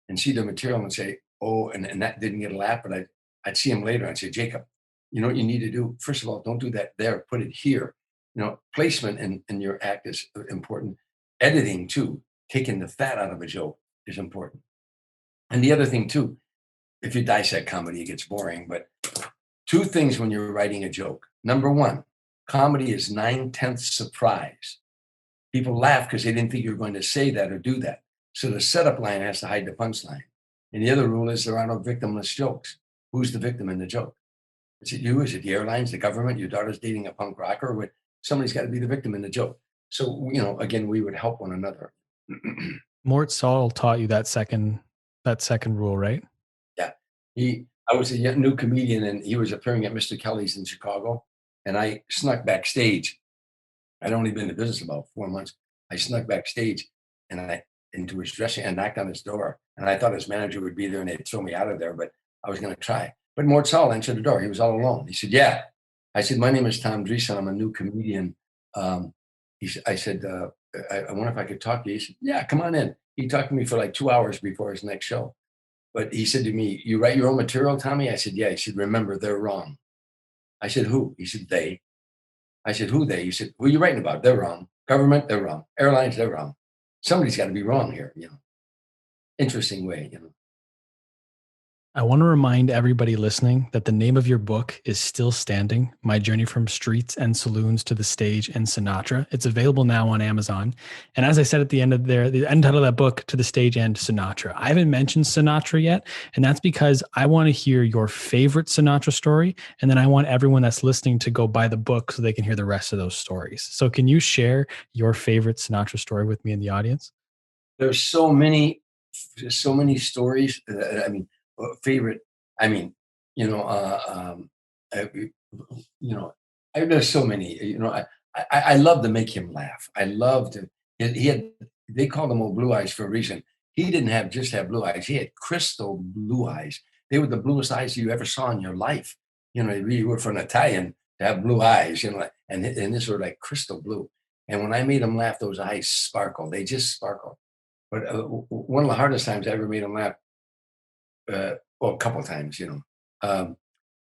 S1: and see their material and say, oh, and that didn't get a laugh, but I'd see him later. I'd say, Jacob, you know what you need to do? First of all, don't do that there, put it here. Placement in your act is important. Editing too, taking the fat out of a joke is important. And the other thing too, if you dissect comedy, it gets boring, but 2 things when you're writing a joke. Number 1, comedy is 9/10 surprise. People laugh because they didn't think you were going to say that or do that. So the setup line has to hide the punchline. And the other rule is there are no victimless jokes. Who's the victim in the joke? Is it you? Is it the airlines, the government? Your daughter's dating a punk rocker? Somebody's got to be the victim in the joke. So, again, we would help one another.
S2: Mort Saul taught you that second rule, right?
S1: Yeah. I was a new comedian and he was appearing at Mr. Kelly's in Chicago. And I snuck backstage. I'd only been in the business about 4 months. I snuck backstage and into his dressing and knocked on his door. And I thought his manager would be there and they'd throw me out of there, but I was going to try. But Mort Saul answered the door. He was all alone. He said, yeah. I said, my name is Tom Dreesen. I'm a new comedian. I said, I wonder if I could talk to you. He said, yeah, come on in. He talked to me for like 2 hours before his next show. But he said to me, you write your own material, Tommy? I said, yeah. He said, remember, they're wrong. I said, who? He said, they. I said, who they? He said, who are you writing about? They're wrong. Government, they're wrong. Airlines, they're wrong. Somebody's got to be wrong here, Interesting way.
S2: I want to remind everybody listening that the name of your book is still standing, My Journey from Streets and Saloons to the Stage and Sinatra. It's available now on Amazon. And as I said at the end of the end title of that book, To the Stage and Sinatra. I haven't mentioned Sinatra yet, and that's because I want to hear your favorite Sinatra story, and then I want everyone that's listening to go buy the book so they can hear the rest of those stories. So can you share your favorite Sinatra story with me in the audience?
S1: There's so many stories. Favorite. I mean, you know, uh, you know, there's so many. I love to make him laugh. I loved him. He had. They called him old blue eyes for a reason. He didn't just have blue eyes. He had crystal blue eyes. They were the bluest eyes you ever saw in your life. You were for an Italian to have blue eyes. And this were like crystal blue. And when I made him laugh, those eyes sparkled. They just sparkled. But one of the hardest times I ever made him laugh, well, a couple of times, but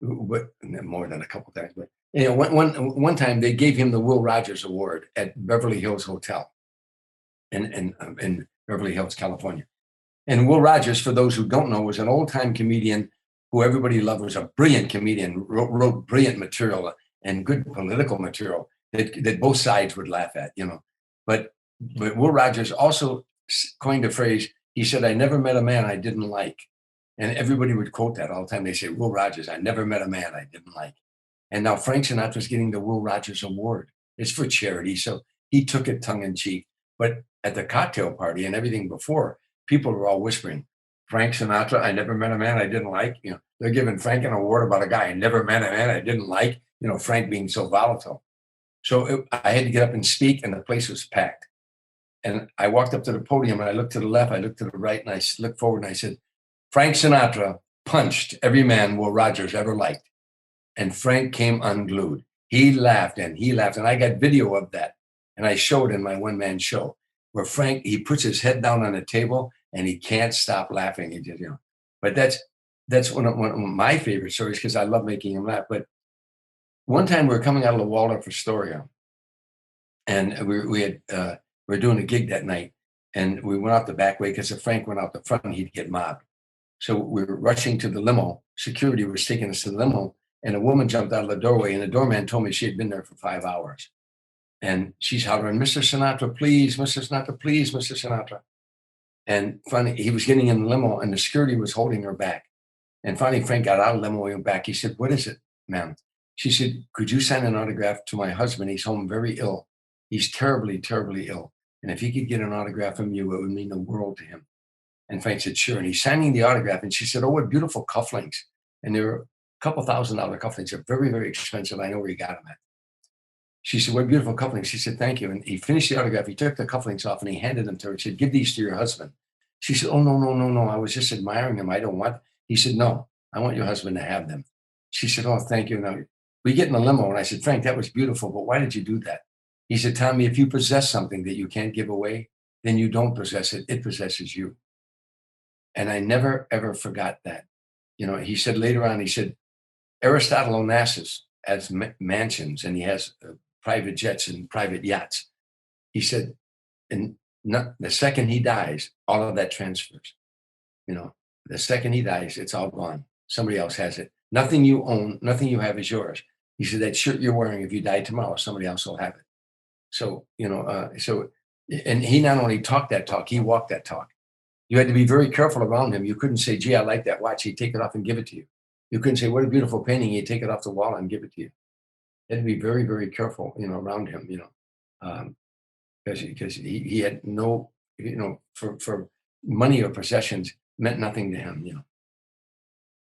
S1: more than a couple of times. But one time they gave him the Will Rogers Award at Beverly Hills Hotel in Beverly Hills, California. And Will Rogers, for those who don't know, was an old time comedian who everybody loved. Was a brilliant comedian, wrote brilliant material and good political material that both sides would laugh at. But Will Rogers also coined a phrase. He said, "I never met a man I didn't like." And everybody would quote that all the time. They say, Will Rogers, I never met a man I didn't like. And now Frank Sinatra's getting the Will Rogers Award. It's for charity. So he took it tongue in cheek. But at the cocktail party and everything before, people were all whispering, Frank Sinatra, I never met a man I didn't like. They're giving Frank an award about a guy I never met a man I didn't like, Frank being so volatile. So I had to get up and speak, and the place was packed. And I walked up to the podium, and I looked to the left, I looked to the right, and I looked forward, and I said, Frank Sinatra punched every man Will Rogers ever liked. And Frank came unglued. He laughed and he laughed. And I got video of that. And I showed in my one-man show where Frank, he puts his head down on the table and he can't stop laughing. He just, But that's one of my favorite stories because I love making him laugh. But one time we were coming out of the Waldorf Astoria, and we were doing a gig that night, and we went out the back way because if Frank went out the front, he'd get mobbed. So we were rushing to the limo. Security was taking us to the limo, and a woman jumped out of the doorway, and the doorman told me she had been there for 5 hours. And she's hollering, Mr. Sinatra, please, Mr. Sinatra, please, Mr. Sinatra. And finally, he was getting in the limo, and the security was holding her back. And finally, Frank got out of the limo and went back. He said, what is it, ma'am? She said, could you sign an autograph to my husband? He's home very ill. He's terribly, terribly ill. And if he could get an autograph from you, it would mean the world to him. And Frank said, sure. And he's signing the autograph. And she said, oh, what beautiful cufflinks. And they were a couple $1,000 cufflinks. They're very, very expensive. I know where you got them at. She said, what beautiful cufflinks. She said, thank you. And he finished the autograph. He took the cufflinks off and he handed them to her. He said, give these to your husband. She said, oh, no. I was just admiring them. I don't want. He said, no, I want your husband to have them. She said, oh, thank you. Now we get in the limo. And I said, Frank, that was beautiful. But why did you do that? He said, Tommy, if you possess something that you can't give away, then you don't possess it. It possesses you. And I never, ever forgot that. He said later on, he said, Aristotle Onassis has mansions and he has private jets and private yachts. He said, and the second he dies, all of that transfers. The second he dies, it's all gone. Somebody else has it. Nothing you own, nothing you have is yours. He said, that shirt you're wearing, if you die tomorrow, somebody else will have it. So, and he not only talked that talk, he walked that talk. You had to be very careful around him. You couldn't say, gee, I like that watch. He'd take it off and give it to you. You couldn't say, what a beautiful painting. He'd take it off the wall and give it to you. You had to be very, very careful, around him, because he had no, for money or possessions meant nothing to him.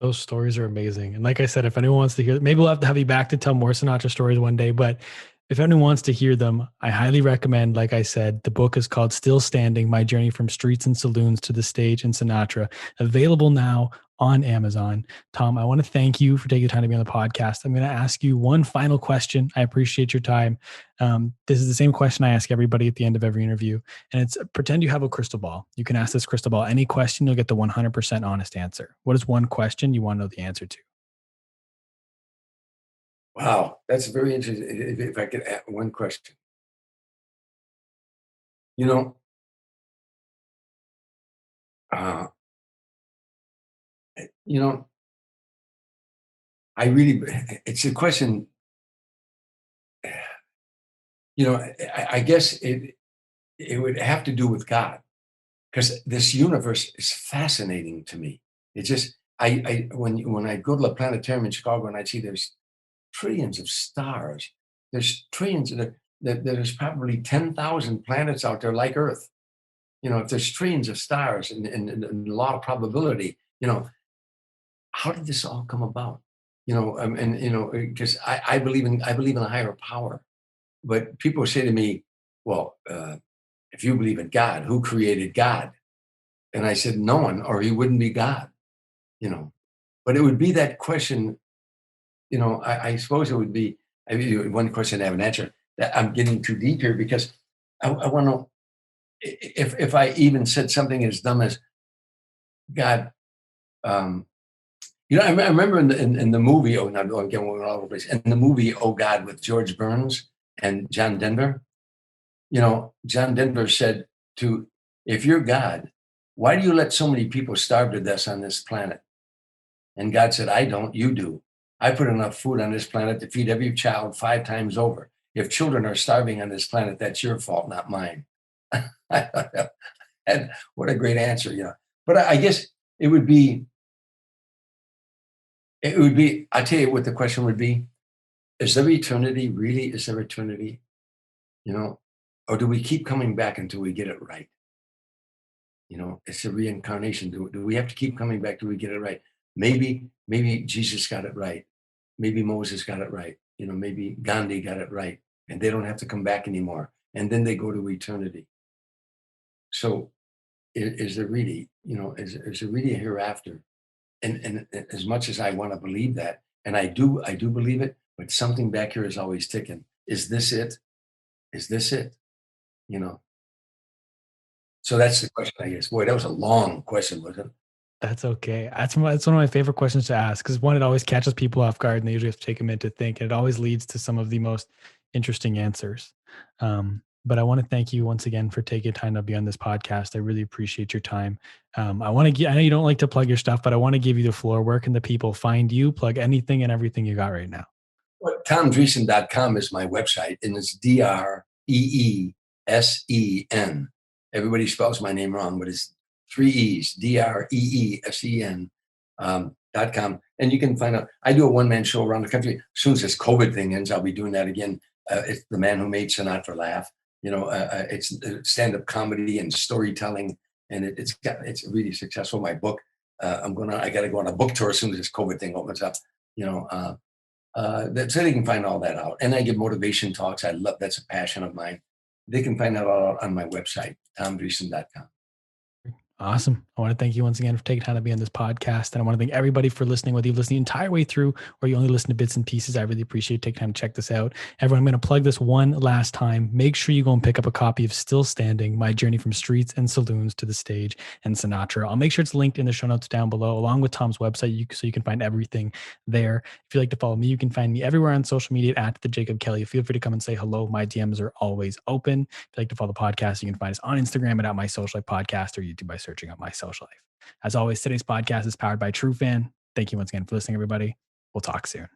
S2: Those stories are amazing. And like I said, if anyone wants to hear, maybe we'll have to have you back to tell more Sinatra stories one day, but If anyone wants to hear them, I highly recommend, like I said, the book is called Still Standing, My Journey from Streets and Saloons to the Stage in Sinatra, available now on Amazon. Tom, I want to thank you for taking the time to be on the podcast. I'm going to ask you one final question. I appreciate your time. This is the same question I ask everybody at the end of every interview, and it's pretend you have a crystal ball. You can ask this crystal ball any question, you'll get the 100% honest answer. What is one question you want to know the answer to?
S1: Wow, that's very interesting. If I could add one question, you know, uh, you know, I really, it's a question. I guess it would have to do with God because this universe is fascinating to me. It just, when I go to the planetarium in Chicago and I see there's trillions of stars, there's trillions of there's probably 10,000 planets out there like Earth. If there's trillions of stars and the law of probability, how did this all come about? Because I believe in a higher power. But people say to me, well, if you believe in God, who created God? And I said, no one, or he wouldn't be God, you know. But it would be that question, I suppose it would be, one question I have an answer. That I'm getting too deep here because I want to know if I even said something as dumb as God. um, I remember in the movie, oh, not again, we're all over the place. In the movie, Oh God, with George Burns and John Denver, John Denver said if you're God, why do you let so many people starve to death on this planet? And God said, I don't, you do. I put enough food on this planet to feed every child 5 times over. If children are starving on this planet, that's your fault, not mine. And what a great answer. But I guess it would be, I tell you what the question would be. Is there eternity? Really? Is there eternity? You know, or do we keep coming back until we get it right? It's a reincarnation. Do we have to keep coming back till we get it right? Maybe Jesus got it right. Maybe Moses got it right. Maybe Gandhi got it right. And they don't have to come back anymore. And then they go to eternity. So is there really, is there really a hereafter? And as much as I want to believe that, and I do believe it, but something back here is always ticking. Is this it? Is this it? You know, so that's the question, I guess. Boy, that was a long question, wasn't it?
S2: That's okay. That's one of my favorite questions to ask because one, it always catches people off guard and they usually have to take a minute to think. And it always leads to some of the most interesting answers. But I want to thank you once again for taking time to be on this podcast. I really appreciate your time. I know you don't like to plug your stuff, but I want to give you the floor. Where can the people find you? Plug anything and everything you got right now.
S1: Well, TomDreesen.com is my website, and it's Dreesen. Everybody spells my name wrong, but it's 3 E's, Dreesen, .com. And you can find out, I do a one-man show around the country. As soon as this COVID thing ends, I'll be doing that again. It's The Man Who Made Sinatra Laugh. It's stand-up comedy and storytelling, and it's really successful. My book, I got to go on a book tour as soon as this COVID thing opens up. You know, so they can find all that out. And I give motivation talks. That's a passion of mine. They can find that all out on my website, TomDreesen.com.
S2: Awesome. I want to thank you once again for taking time to be on this podcast. And I want to thank everybody for listening, whether you've listened the entire way through or you only listen to bits and pieces. I really appreciate taking time to check this out. Everyone, I'm going to plug this one last time. Make sure you go and pick up a copy of Still Standing, My Journey from Streets and Saloons to the Stage and Sinatra. I'll make sure it's linked in the show notes down below, along with Tom's website, so you can find everything there. If you'd like to follow me, you can find me everywhere on social media at The Jacob Kelly. Feel free to come and say hello. My DMs are always open. If you'd like to follow the podcast, you can find us on Instagram at My Social Life Podcast or YouTube by searching up My Social Life. As always, today's podcast is powered by TRUFAN. Thank you once again for listening, everybody. We'll talk soon.